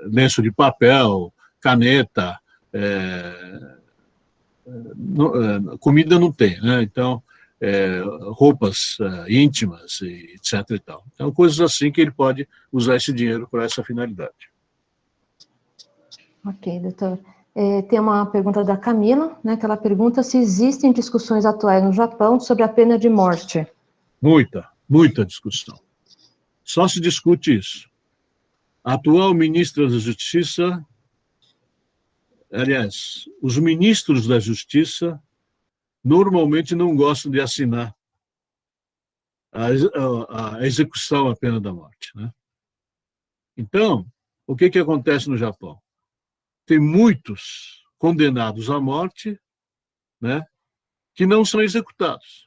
lenço de papel, caneta, comida não tem, né? Então, roupas íntimas, etc. e tal. Então, coisas assim que ele pode usar esse dinheiro para essa finalidade. Ok, doutor. tem uma pergunta da Camila, né, que ela pergunta se existem discussões atuais no Japão sobre a pena de morte. Muita discussão. Só se discute isso. A atual ministra da Justiça, aliás, os ministros da Justiça normalmente não gostam de assinar a execução, a pena da morte, né? Então, o que acontece no Japão? Tem muitos condenados à morte, né, que não são executados.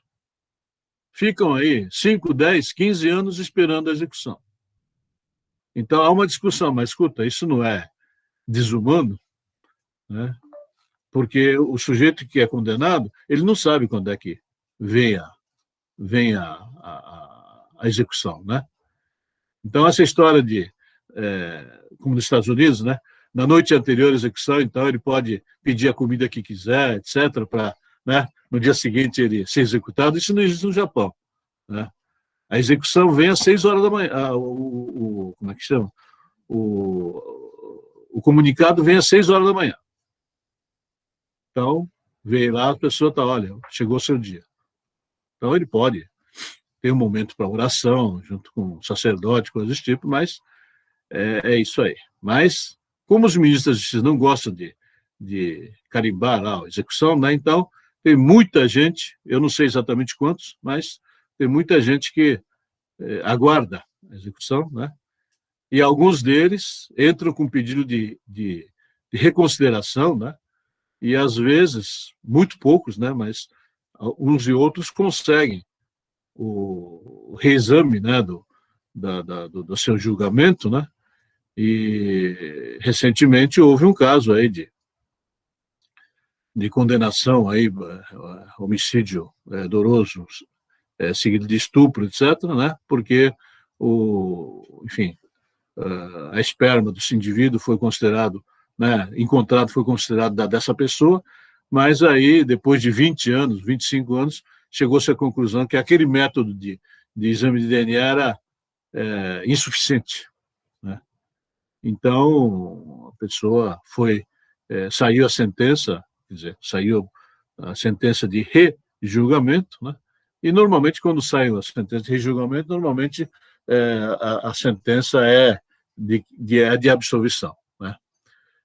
Ficam aí 5, 10, 15 anos esperando a execução. Então, há uma discussão, mas escuta, isso não é desumano, né? Porque o sujeito que é condenado, ele não sabe quando é que vem a execução, né? Então, essa história de, como nos Estados Unidos, né, na noite anterior à execução, então ele pode pedir a comida que quiser, etc., para, né, no dia seguinte ele ser executado, isso não existe no Japão, né? A execução vem às 6 horas da manhã, como é que chama? O comunicado vem às 6 horas da manhã. Então, veio lá, a pessoa está, olha, chegou o seu dia. Então, ele pode ter um momento para oração, junto com o sacerdote, coisas desse tipo, mas é isso aí. Mas, como os ministros da Justiça não gostam de carimbar lá a execução, né, então, tem muita gente, eu não sei exatamente quantos, mas tem muita gente que aguarda a execução, né, e alguns deles entram com pedido de reconsideração, né, e às vezes, muito poucos, né, mas uns e outros conseguem o reexame, né, do seu julgamento, né, e recentemente houve um caso aí de condenação aí, homicídio doloso, seguido de estupro, etc., né, porque enfim, a esperma desse indivíduo foi considerado, né, encontrado, foi considerado dessa pessoa, mas aí, depois de 20 anos, 25 anos, chegou-se à conclusão que aquele método de exame de DNA era insuficiente, né? Então, a pessoa saiu a sentença, quer dizer, saiu a sentença de rejulgamento, né? E, normalmente, quando sai a sentença de rejulgamento, normalmente a sentença é de absolvição, né?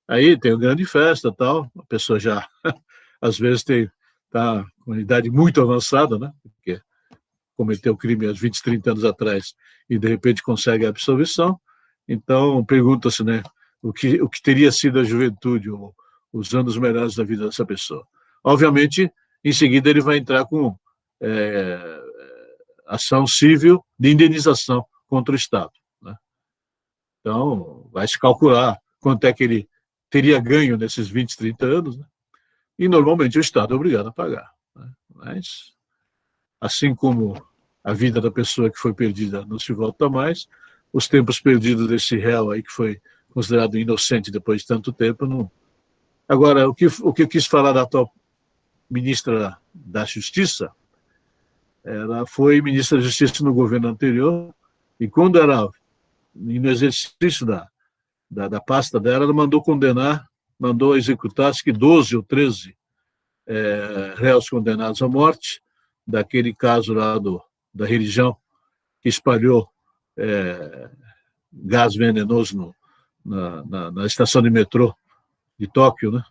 Aí tem uma grande festa, tal, a pessoa já, às vezes, está com uma idade muito avançada, né? Porque cometeu crime há 20, 30 anos atrás e, de repente, consegue a absolvição. Então, pergunta-se, né, o que teria sido a juventude ou os anos melhores da vida dessa pessoa. Obviamente, em seguida, ele vai entrar com ação civil de indenização contra o Estado, né? Então, vai se calcular quanto é que ele teria ganho nesses 20, 30 anos, né? E, normalmente, o Estado é obrigado a pagar, né? Mas, assim como a vida da pessoa que foi perdida não se volta mais, os tempos perdidos desse réu aí que foi considerado inocente depois de tanto tempo, não. Agora, o que eu quis falar da atual ministra da Justiça, ela foi ministra da Justiça no governo anterior, e quando era no exercício da pasta dela, ela mandou executar, acho que 12 ou 13 réus condenados à morte, daquele caso lá da religião, que espalhou gás venenoso na estação de metrô de Tóquio, né?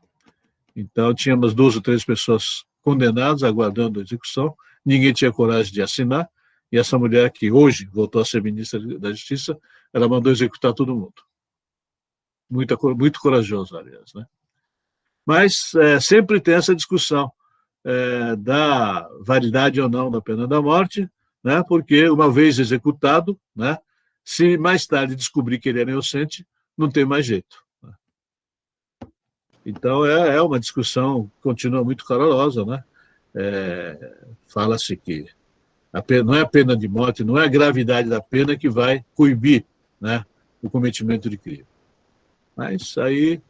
Então, tínhamos 12 ou 13 pessoas condenadas, aguardando a execução, ninguém tinha coragem de assinar, e essa mulher, que hoje voltou a ser ministra da Justiça, ela mandou executar todo mundo. Muito corajoso, aliás, né? Mas sempre tem essa discussão da validade ou não da pena da morte, né? Porque, uma vez executado, né, se mais tarde descobrir que ele era inocente, não tem mais jeito, né? Então, é uma discussão que continua muito calorosa, né? Fala-se que não é a pena de morte, não é a gravidade da pena que vai coibir, né, o cometimento de crime. Mas aí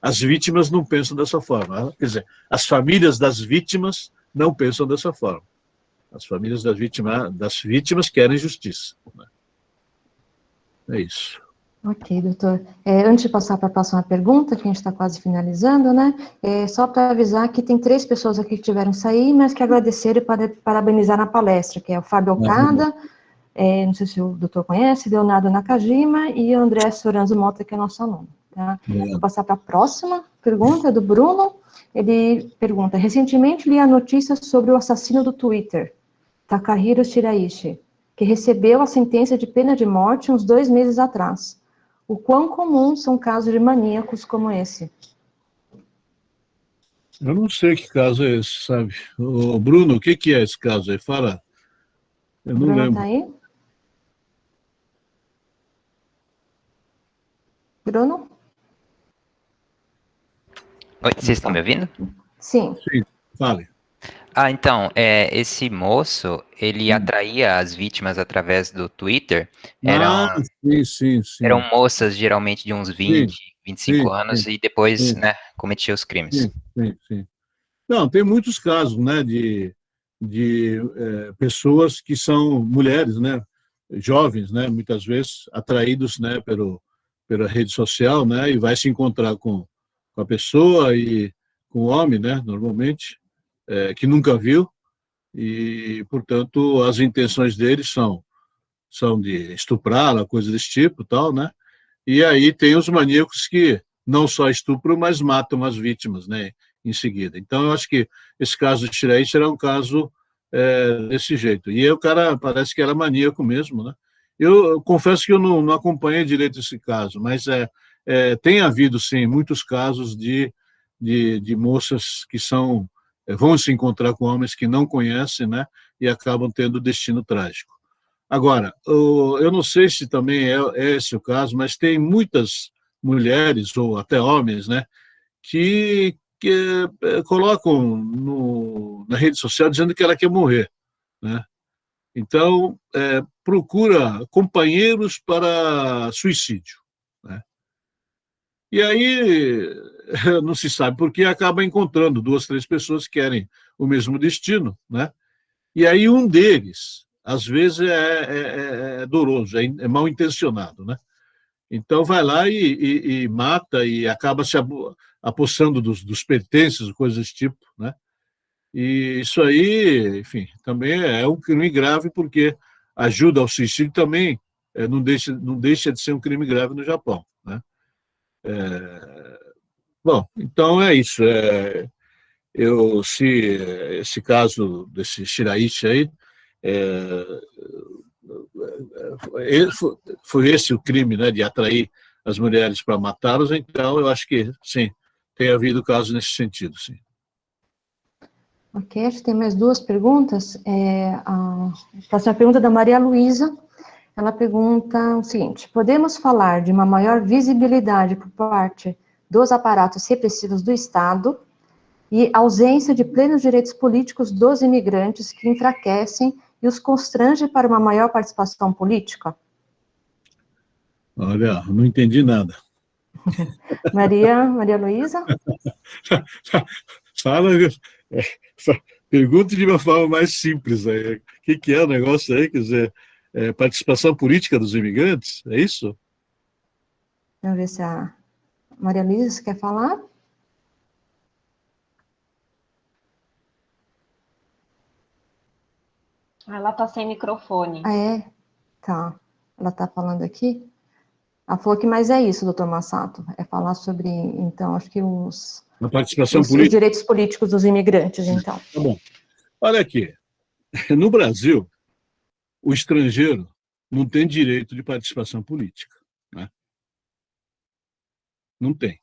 as vítimas não pensam dessa forma. Quer dizer, as famílias das vítimas não pensam dessa forma. As famílias das vítimas querem justiça, né? É isso. Ok, doutor. Antes de passar para a próxima pergunta, que a gente está quase finalizando, né? Só para avisar que tem 3 pessoas aqui que tiveram que sair, mas que agradeceram e parabenizaram a palestra, que é o Fábio Okada, não sei se o doutor conhece, Leonardo Nakajima e o André Soranzo Mota, que é nosso aluno. Tá? Vou passar para a próxima pergunta, do Bruno. Ele pergunta, recentemente li a notícia sobre o assassino do Twitter, Takahiro Shiraishi, que recebeu a sentença de pena de morte uns 2 meses atrás. O quão comuns são casos de maníacos como esse? Eu não sei que caso é esse, sabe? Ô, Bruno, o que é esse caso aí? Fala. Eu não Bruno está lembro. aí? Bruno? Oi, vocês estão me ouvindo? Sim. Sim, fale. Então, esse moço, ele atraía as vítimas através do Twitter. Ah, Eram, sim. eram moças, geralmente de uns Sim, 20, 25 sim, anos, sim, e depois, sim, né, cometiam os crimes. sim. Não, tem muitos casos, né, de pessoas que são mulheres, né, jovens, né, muitas vezes atraídos, né, pela rede social, né, e vai se encontrar com a pessoa e com o homem, né, normalmente, que nunca viu e, portanto, as intenções deles são de estuprá-la, coisa desse tipo, tal, né? E aí tem os maníacos que não só estupram, mas matam as vítimas, né? Em seguida. Então, eu acho que esse caso de Shiraishi será um caso desse jeito. E aí o cara parece que era maníaco mesmo, né? Eu confesso que eu não acompanhei direito esse caso, mas tem havido, sim, muitos casos de moças que vão se encontrar com homens que não conhecem, né? E acabam tendo destino trágico. Agora, eu não sei se também é esse o caso, mas tem muitas mulheres, ou até homens, né, que colocam na rede social dizendo que ela quer morrer, né? Então, procura companheiros para suicídio, né? E aí, não se sabe por que, acaba encontrando 2, 3 pessoas que querem o mesmo destino, né? E aí um deles, às vezes, é doloso, é mal intencionado, né? Então vai lá e mata e acaba se apossando dos pertences, coisas desse tipo, né? E isso aí, enfim, também é um crime grave porque ajuda ao suicídio também não deixa de ser um crime grave no Japão, né? Bom, então é isso. Se esse caso desse Shiraishi aí é, foi esse o crime, né, de atrair as mulheres para matá-los, então eu acho que, sim, tem havido casos nesse sentido, sim. Ok, acho que tem mais 2 perguntas. A próxima pergunta é da Maria Luísa. Ela pergunta o seguinte: podemos falar de uma maior visibilidade por parte dos aparatos repressivos do Estado e ausência de plenos direitos políticos dos imigrantes que enfraquecem e os constrange para uma maior participação política? Olha, não entendi nada. Maria Luísa? Fala, pergunte de uma forma mais simples. O que é o negócio aí? Quer dizer, participação política dos imigrantes? É isso? Vamos ver se a Maria Luísa quer falar. Ela está sem microfone. Tá. Ela está falando aqui. Ela falou que mais é isso, doutor Massato, é falar sobre, então, acho que A participação os política? direitos políticos dos imigrantes, então. Tá bom. Olha aqui, no Brasil, o estrangeiro não tem direito de participação política, né? Não tem.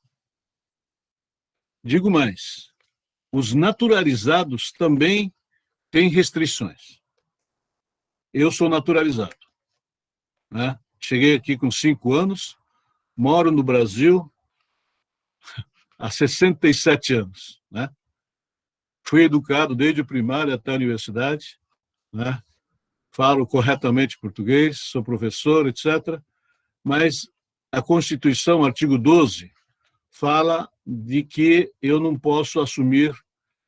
Digo mais, os naturalizados também têm restrições. Eu sou naturalizado, né? Cheguei aqui com 5 anos, moro no Brasil há 67 anos, né? Fui educado desde o primário até a universidade, né? Falo corretamente português, sou professor, etc. Mas a Constituição, artigo 12, fala de que eu não posso assumir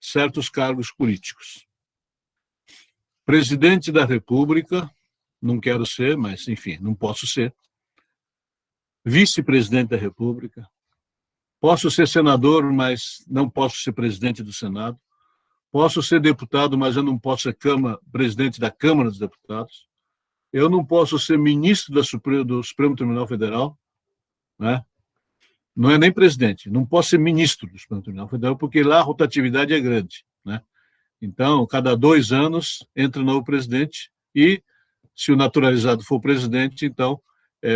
certos cargos políticos. Presidente da República, não quero ser, mas, enfim, não posso ser. vice-presidente da República, posso ser senador, mas não posso ser presidente do Senado, posso ser deputado, mas eu não posso ser presidente da Câmara dos Deputados, eu não posso ser ministro do Supremo Tribunal Federal, né? Não é nem presidente, não posso ser ministro do Supremo Tribunal Federal, porque lá a rotatividade é grande, né? Então, cada 2 anos entra um novo presidente e, se o naturalizado for presidente, então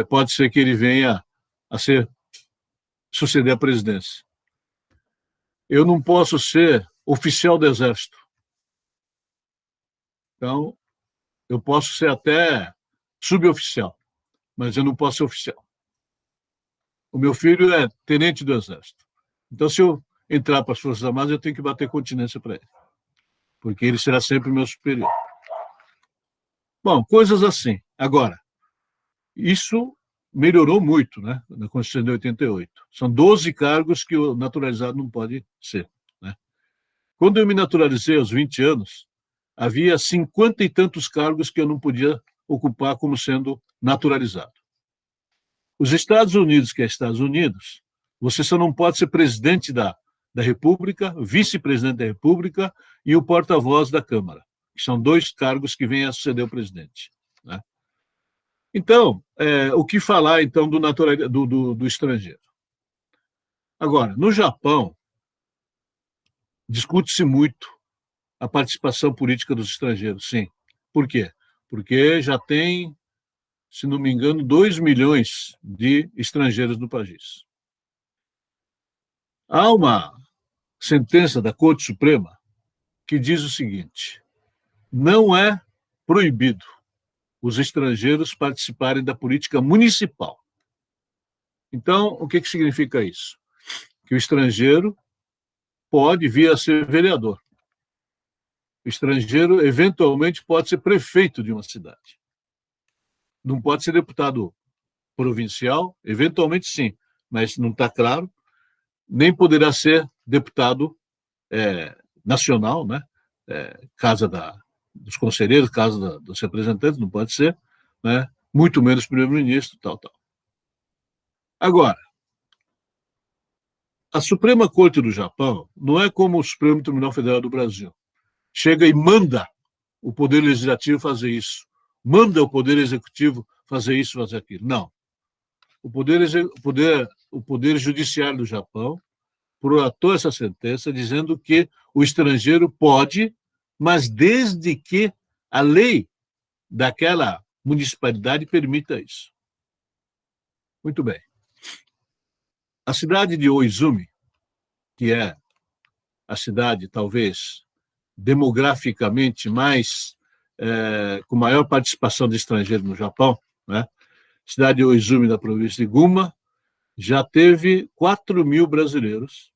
pode ser que ele venha a suceder a presidência. Eu não posso ser oficial do Exército. Então, eu posso ser até suboficial, mas eu não posso ser oficial. O meu filho é tenente do Exército. Então, se eu entrar para as Forças Armadas, eu tenho que bater continência para ele, porque ele será sempre o meu superior. Bom, coisas assim. Agora, isso melhorou muito, né, na Constituição de 88. São 12 cargos que o naturalizado não pode ser, né? Quando eu me naturalizei aos 20 anos, havia 50 e tantos cargos que eu não podia ocupar como sendo naturalizado. Os Estados Unidos, que é Estados Unidos, você só não pode ser presidente da República, vice-presidente da República e o porta-voz da Câmara, que são 2 cargos que vêm a suceder o presidente, né? Então, o que falar, então, do estrangeiro? Agora, no Japão, discute-se muito a participação política dos estrangeiros, sim. Por quê? Porque já tem, se não me engano, 2 milhões de estrangeiros no país. Há uma sentença da Corte Suprema que diz o seguinte: não é proibido os estrangeiros participarem da política municipal. Então, o que significa isso? Que o estrangeiro pode vir a ser vereador. O estrangeiro, eventualmente, pode ser prefeito de uma cidade. Não pode ser deputado provincial, eventualmente sim, mas não está claro. Nem poderá ser deputado nacional, né? Casa dos conselheiros, casa dos representantes, não pode ser, né? Muito menos primeiro-ministro, tal. Agora, a Suprema Corte do Japão não é como o Supremo Tribunal Federal do Brasil. Chega e manda o Poder Legislativo fazer isso, manda o Poder Executivo fazer isso, fazer aquilo. Não. O Poder Judiciário do Japão prolatou essa sentença dizendo que o estrangeiro pode, mas desde que a lei daquela municipalidade permita isso. Muito bem. A cidade de Oizumi, que é a cidade, talvez, demograficamente com maior participação de estrangeiros no Japão, né? Cidade de Oizumi, da província de Guma, já teve 4 mil brasileiros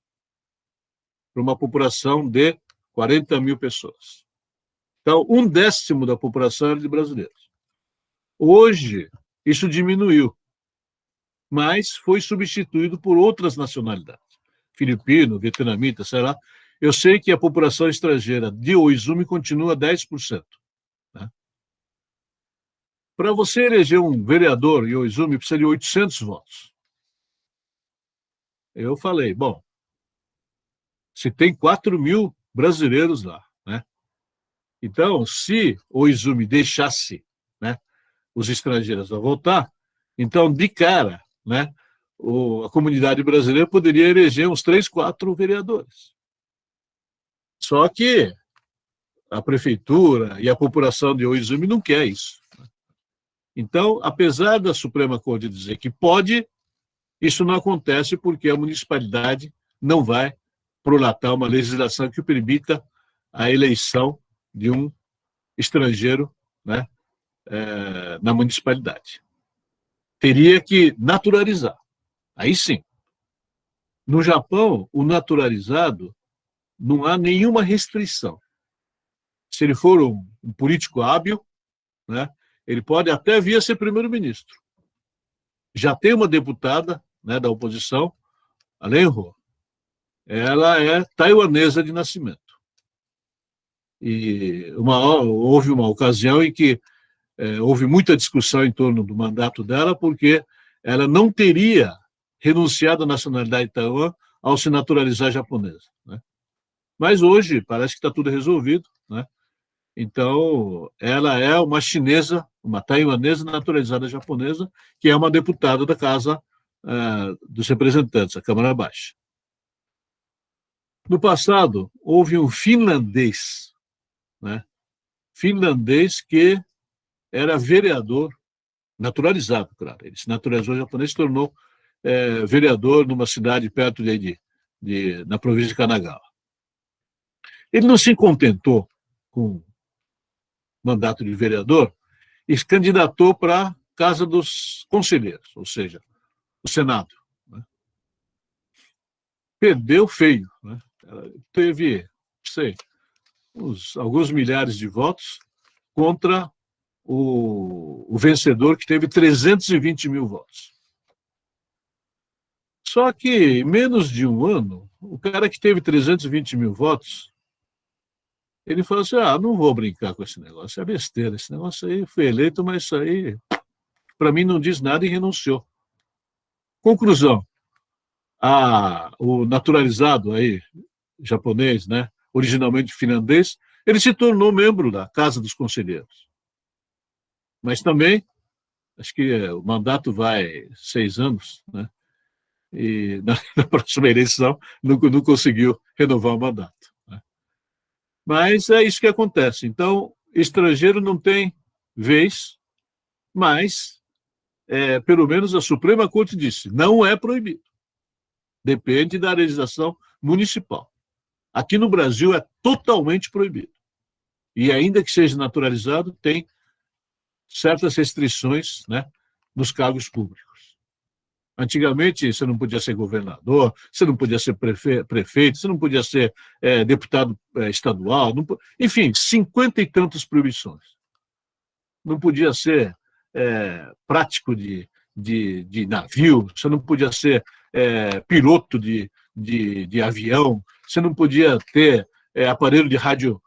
para uma população de 40 mil pessoas. Então, 1/10 da população era de brasileiros. Hoje, isso diminuiu, mas foi substituído por outras nacionalidades. Filipino, vietnamita, sei lá. Eu sei que a população estrangeira de Oizumi continua 10%. Né? Para você eleger um vereador em Oizumi, precisa de 800 votos. Eu falei, bom, se tem 4 mil brasileiros lá, né? Então, se Oizumi deixasse, né, os estrangeiros a votar, então, de cara, né, a comunidade brasileira poderia eleger uns 3, 4 vereadores. Só que a prefeitura e a população de Oizumi não quer isso. Então, apesar da Suprema Corte dizer que pode, isso não acontece porque a municipalidade não vai prolatar uma legislação que permita a eleição de um estrangeiro, né, na municipalidade. Teria que naturalizar. Aí sim. No Japão, o naturalizado não há nenhuma restrição. Se ele for um político hábil, né, ele pode até vir a ser primeiro-ministro. Já tem uma deputada, né, da oposição, a Lenho, ela é taiwanesa de nascimento. E houve uma ocasião em que houve muita discussão em torno do mandato dela, porque ela não teria renunciado à nacionalidade de Taiwan ao se naturalizar japonesa, né? Mas hoje parece que está tudo resolvido, né? Então, ela é uma chinesa, uma taiwanesa naturalizada japonesa, que é uma deputada da Casa dos Representantes, a Câmara Baixa. No passado, houve um finlandês, né? Finlandês que era vereador, naturalizado, claro. Ele se naturalizou japonês e se tornou vereador numa cidade perto na província de Kanagawa. Ele não se contentou com o mandato de vereador e se candidatou para a Casa dos Conselheiros, ou seja, o Senado, né? Perdeu feio, né? Teve, sei, alguns milhares de votos contra o vencedor, que teve 320 mil votos. Só que, em menos de um ano, o cara que teve 320 mil votos, ele falou assim, não vou brincar com esse negócio, é besteira, esse negócio aí foi eleito, mas isso aí, para mim, não diz nada, e renunciou. Conclusão, o naturalizado aí, japonês, né, originalmente finlandês, ele se tornou membro da Casa dos Conselheiros. Mas também, acho que o mandato vai 6 anos, né? E na próxima eleição não conseguiu renovar o mandato, né? Mas é isso que acontece. Então, estrangeiro não tem vez, mas, pelo menos a Suprema Corte disse, não é proibido. Depende da legislação municipal. Aqui no Brasil é totalmente proibido. E ainda que seja naturalizado, tem certas restrições, né, nos cargos públicos. Antigamente, você não podia ser governador, você não podia ser prefeito, você não podia ser deputado estadual, enfim, 50 e tantas proibições. Não podia ser prático de navio, você não podia ser piloto de avião, você não podia ter aparelho de rádio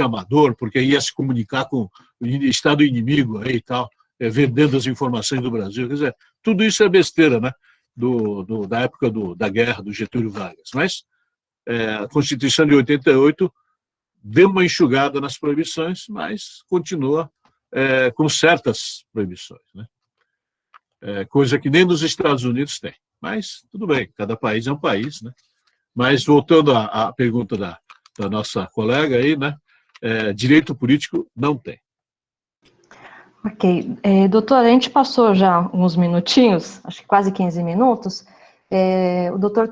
amador, porque ia se comunicar com o Estado inimigo aí e tal, vendendo as informações do Brasil. Quer dizer, tudo isso é besteira, né? Da época da guerra, do Getúlio Vargas. Mas a Constituição de 88 deu uma enxugada nas proibições, mas continua com certas proibições, né? Coisa que nem nos Estados Unidos tem. Mas tudo bem, cada país é um país, né? Mas voltando à pergunta da nossa colega aí, né? Direito político não tem. Ok. Doutor, a gente passou já uns minutinhos, acho que quase 15 minutos. O doutor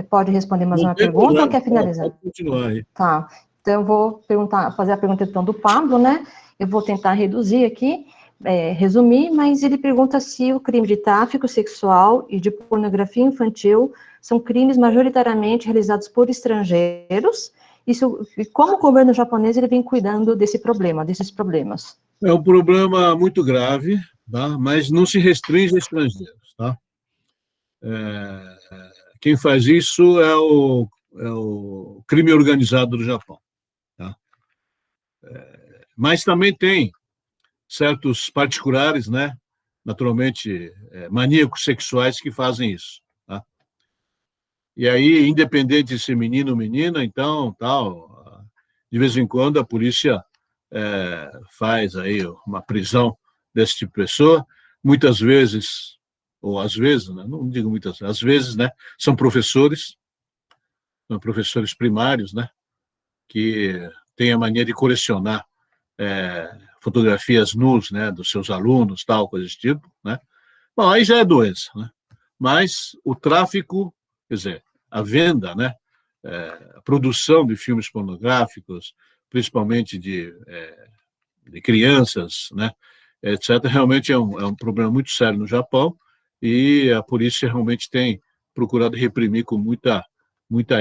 pode responder mais uma pergunta ou quer finalizar? Pode continuar aí. Tá. Então, eu vou fazer a pergunta então do Pablo, né? Eu vou tentar reduzir aqui, resumir, mas ele pergunta se o crime de tráfico sexual e de pornografia infantil são crimes majoritariamente realizados por estrangeiros, e como o governo japonês ele vem cuidando desses problemas. É um problema muito grave, tá? Mas não se restringe a estrangeiros, tá? Quem faz isso é o crime organizado do Japão, tá? Mas também tem certos particulares, né? Naturalmente, maníacos sexuais que fazem isso, tá? E aí, independente de ser menino ou menina, então, tal, de vez em quando a polícia faz aí uma prisão desse tipo de pessoa, muitas vezes, ou às vezes, né, não digo muitas vezes, às vezes, né, são professores primários, né, que têm a mania de colecionar fotografias nus, né, dos seus alunos, tal, coisa desse tipo, né. Bom, aí já é doença, né, mas o tráfico, quer dizer, a venda, né, a produção de filmes pornográficos, principalmente de crianças, né, etc., realmente é um problema muito sério no Japão, e a polícia realmente tem procurado reprimir com muita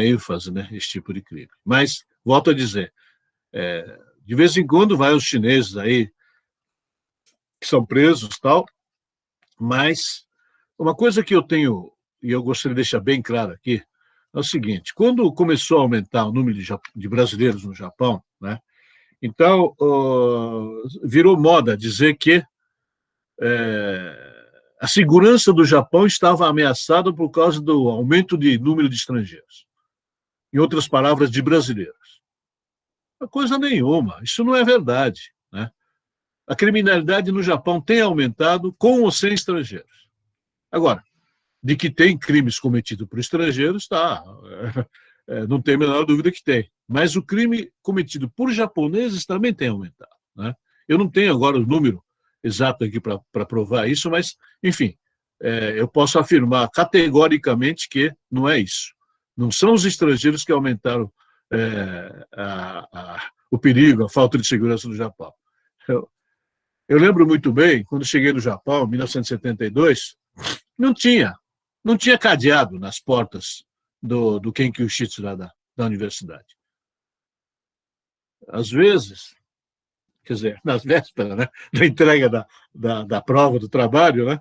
ênfase, né, esse tipo de crime. Mas, volto a dizer, de vez em quando vai os chineses aí, que são presos, tal, mas uma coisa que eu tenho, e eu gostaria de deixar bem claro aqui, é o seguinte: quando começou a aumentar o número de brasileiros no Japão, né, então virou moda dizer que a segurança do Japão estava ameaçada por causa do aumento de número de estrangeiros. Em outras palavras, de brasileiros. Coisa nenhuma, isso não é verdade, né? A criminalidade no Japão tem aumentado com ou sem estrangeiros. Agora, de que tem crimes cometidos por estrangeiros, tá, não tem a menor dúvida que tem. Mas o crime cometido por japoneses também tem aumentado, né? Eu não tenho agora o número exato aqui para provar isso, mas, enfim, eu posso afirmar categoricamente que não é isso. Não são os estrangeiros que aumentaram o perigo, a falta de segurança no Japão. Eu lembro muito bem, quando cheguei no Japão, em 1972, não tinha cadeado nas portas do Kenkyushitsu lá da universidade. Às vezes, quer dizer, nas vésperas, né, da entrega da prova do trabalho, né,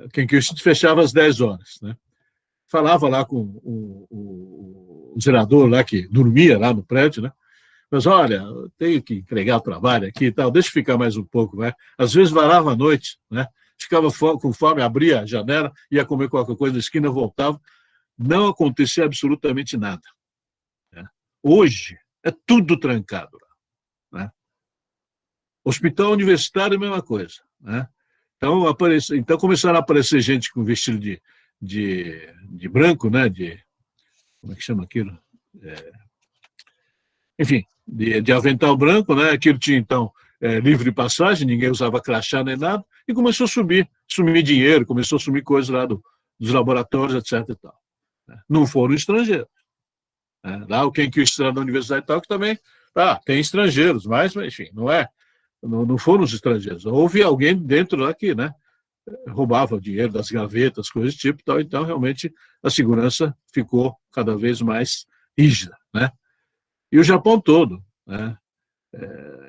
o Kenkyushitsu fechava às 10 horas. Né? Falava lá com o zelador lá que dormia lá no prédio, né? Mas olha, eu tenho que entregar o trabalho aqui e tal, deixa eu ficar mais um pouco, né? Às vezes varava a noite, né? Ficava com fome, abria a janela, ia comer qualquer coisa na esquina, voltava. Não acontecia absolutamente nada. Né? Hoje, é tudo trancado. Né? Hospital universitário, a mesma coisa. Né? Então começaram a aparecer gente com vestido de branco, né? Como é que chama aquilo? Enfim, de avental branco, né? Aquilo tinha, então, livre de passagem, ninguém usava crachá nem nada, e começou a sumir dinheiro, começou a sumir coisas lá dos laboratórios, etc. E tal. Não foram estrangeiros. Lá o Kenkyushitsu da universidade e tal, que também tem estrangeiros, mas enfim, não foram os estrangeiros. Houve alguém dentro lá que, né, roubava o dinheiro das gavetas, coisas do tipo, tal, então realmente a segurança ficou cada vez mais rígida, né? E o Japão todo, né?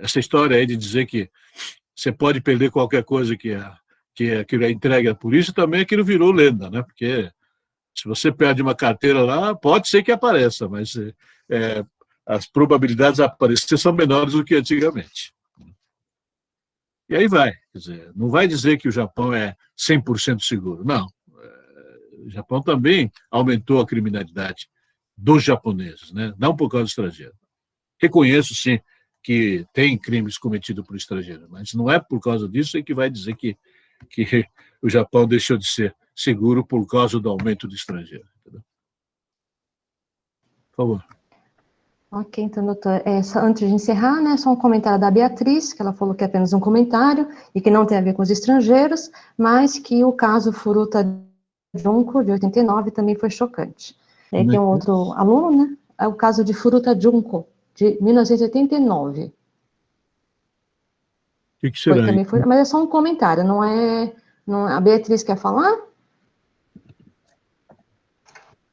Essa história aí de dizer que você pode perder qualquer coisa que é entregue à polícia, também aquilo virou lenda, né? Porque se você perde uma carteira lá, pode ser que apareça, mas as probabilidades de aparecer são menores do que antigamente. E aí vai, quer dizer, não vai dizer que o Japão é 100% seguro, não. O Japão também aumentou a criminalidade dos japoneses, né? Não por causa do estrangeiro. Reconheço, sim, que tem crimes cometidos por estrangeiro, mas não é por causa disso que vai dizer que o Japão deixou de ser seguro por causa do aumento do estrangeiro. Entendeu? Por favor. Ok, então, doutor, antes de encerrar, né, só um comentário da Beatriz, que ela falou que é apenas um comentário e que não tem a ver com os estrangeiros, mas que o caso Furuta Junko, de 89, também foi chocante. E aí tem um outro aluno, né, é o caso de Furuta Junko, de 1989. O que será? Mas é só um comentário, não é... A Beatriz quer falar?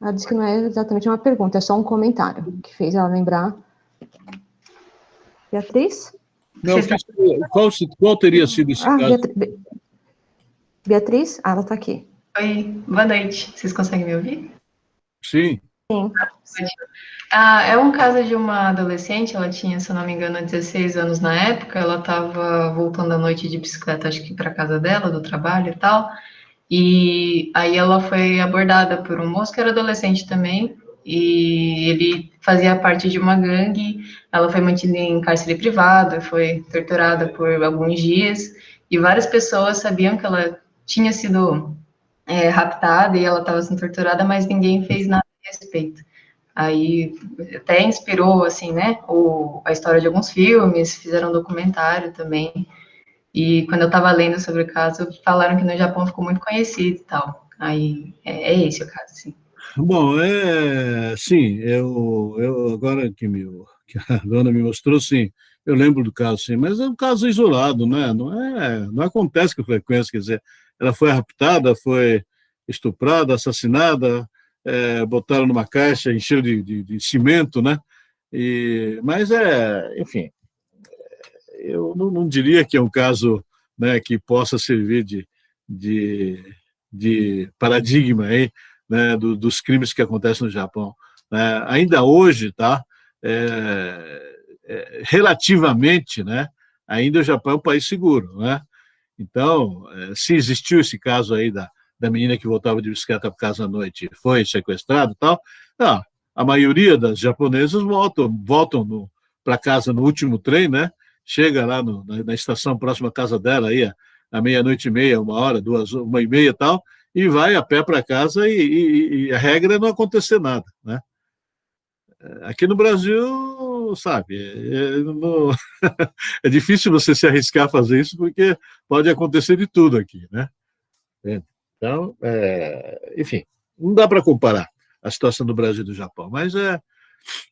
Ela disse que não é exatamente uma pergunta, é só um comentário que fez ela lembrar. Beatriz? Não, qual teria sido esse caso? Beatriz? Ela está aqui. Oi, boa noite. Vocês conseguem me ouvir? Sim. Sim. É um caso de uma adolescente, ela tinha, se eu não me engano, 16 anos na época, ela estava voltando à noite de bicicleta, acho que para casa dela, do trabalho e tal, e aí ela foi abordada por um moço que era adolescente também, e ele fazia parte de uma gangue, ela foi mantida em cárcere privado, foi torturada por alguns dias, e várias pessoas sabiam que ela tinha sido raptada e ela estava sendo torturada, mas ninguém fez nada a respeito. Aí até inspirou, assim, né, a história de alguns filmes, fizeram um documentário também, e quando eu estava lendo sobre o caso, falaram que no Japão ficou muito conhecido e tal. Aí é esse o caso, sim. Bom, sim, eu agora que a dona me mostrou, sim, eu lembro do caso, sim, mas é um caso isolado, né? Não acontece com frequência, quer dizer, ela foi raptada, foi estuprada, assassinada, botaram numa caixa, encheram de cimento, né? Mas enfim, eu não diria que é um caso, né, que possa servir de paradigma aí, né, dos crimes que acontecem no Japão. Ainda hoje, tá? Relativamente, né? Ainda o Japão é um país seguro, né? Então, se existiu esse caso aí da menina que voltava de bicicleta para casa à noite e foi sequestrado e tal, a maioria das japonesas voltam para casa no último trem, né? Chega lá na estação próxima à casa dela, aí à meia-noite e meia, 1h, 2h, 1h30 e tal, e vai a pé para casa e a regra é não acontecer nada, né? Aqui no Brasil, sabe, é difícil você se arriscar a fazer isso porque pode acontecer de tudo aqui, né? Então, enfim, não dá para comparar a situação do Brasil e do Japão, mas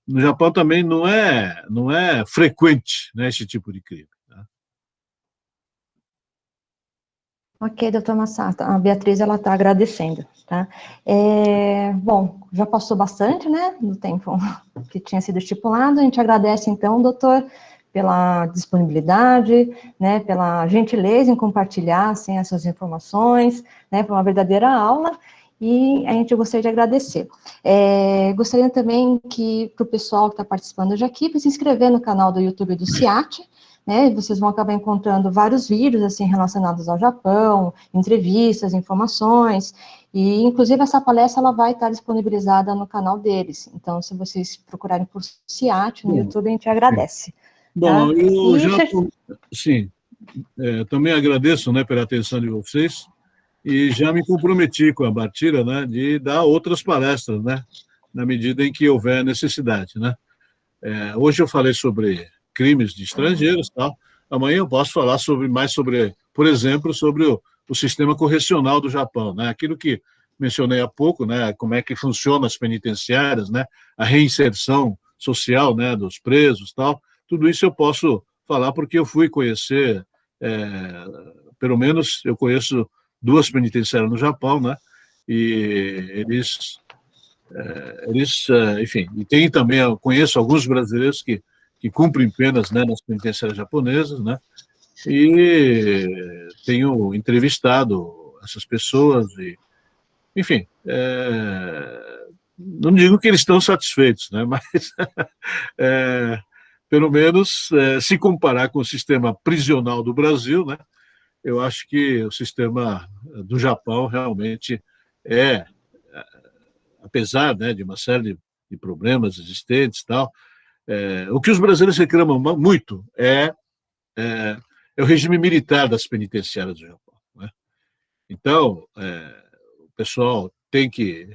no Japão também não é frequente, né, esse tipo de crime. Tá? Ok, doutor Masato, a Beatriz, ela está agradecendo, tá? Bom, já passou bastante, né, do tempo que tinha sido estipulado, a gente agradece, então, doutor, pela disponibilidade, né, pela gentileza em compartilhar, assim, essas informações, né, foi uma verdadeira aula, e a gente gostaria de agradecer. Gostaria também que, para o pessoal que está participando hoje aqui, para se inscrever no canal do YouTube do CIAT, né, vocês vão acabar encontrando vários vídeos, assim, relacionados ao Japão, entrevistas, informações, e, inclusive, essa palestra, ela vai estar disponibilizada no canal deles, então, se vocês procurarem por CIAT no YouTube, a gente agradece. Bom, tá? eu já, sim, também agradeço, né, pela atenção de vocês, e já me comprometi com a Bartira, né, de dar outras palestras, né, na medida em que houver necessidade, né. Hoje eu falei sobre crimes de estrangeiros, tal. Amanhã eu posso falar mais sobre, por exemplo, sobre o sistema correcional do Japão, né? Aquilo que mencionei há pouco, né? Como é que funciona as penitenciárias, né? A reinserção social, né? Dos presos, tal. Tudo isso eu posso falar porque eu fui conhecer, pelo menos eu conheço 2 penitenciárias no Japão, né? E eles, enfim, e tem também, eu conheço alguns brasileiros que cumprem penas, né, nas penitenciárias japonesas, né, e tenho entrevistado essas pessoas, e, enfim, não digo que eles estão satisfeitos, né, mas pelo menos se comparar com o sistema prisional do Brasil, né, eu acho que o sistema do Japão realmente apesar, né, de uma série de problemas existentes e tal, o que os brasileiros reclamam muito é o regime militar das penitenciárias do Japão. Né? Então, o pessoal tem que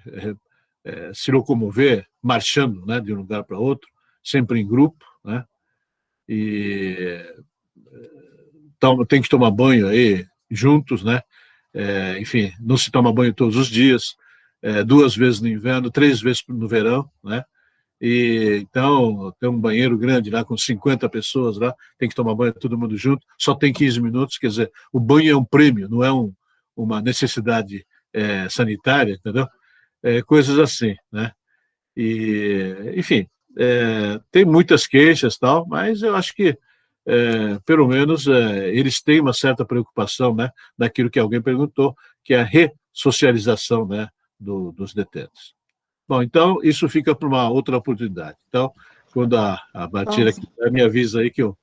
se locomover marchando, né, de um lugar para outro, sempre em grupo, né? E então, tem que tomar banho aí juntos, né? Enfim, não se toma banho todos os dias, 2 vezes no inverno, 3 vezes no verão, né? E então tem um banheiro grande lá com 50 pessoas lá, tem que tomar banho todo mundo junto, só tem 15 minutos, quer dizer, o banho é um prêmio, não é uma necessidade sanitária, entendeu? Coisas assim, né? E, enfim, tem muitas queixas tal, mas eu acho que pelo menos eles têm uma certa preocupação, né, daquilo que alguém perguntou, que é a ressocialização, né, dos detentos. Bom, então, isso fica para uma outra oportunidade. Então, quando a Batira me avisa aí que eu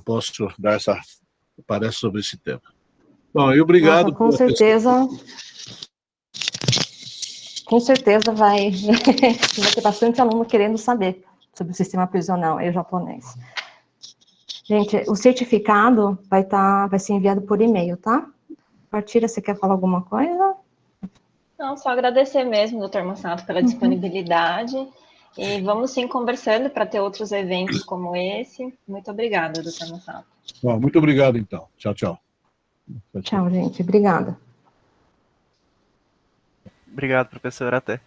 posso dar essa palestra sobre esse tema. Bom, e obrigado. Nossa, com certeza vai ter bastante aluno querendo saber sobre o sistema prisional e o japonês. Gente, o certificado vai ser enviado por e-mail, tá? Partira, você quer falar alguma coisa? Não, só agradecer mesmo, doutor Masato, pela disponibilidade. E vamos sim conversando para ter outros eventos como esse. Muito obrigada, doutor Masato. Bom, muito obrigado, então. Tchau, tchau. Tchau, gente. Obrigada. Obrigado, professor. Até.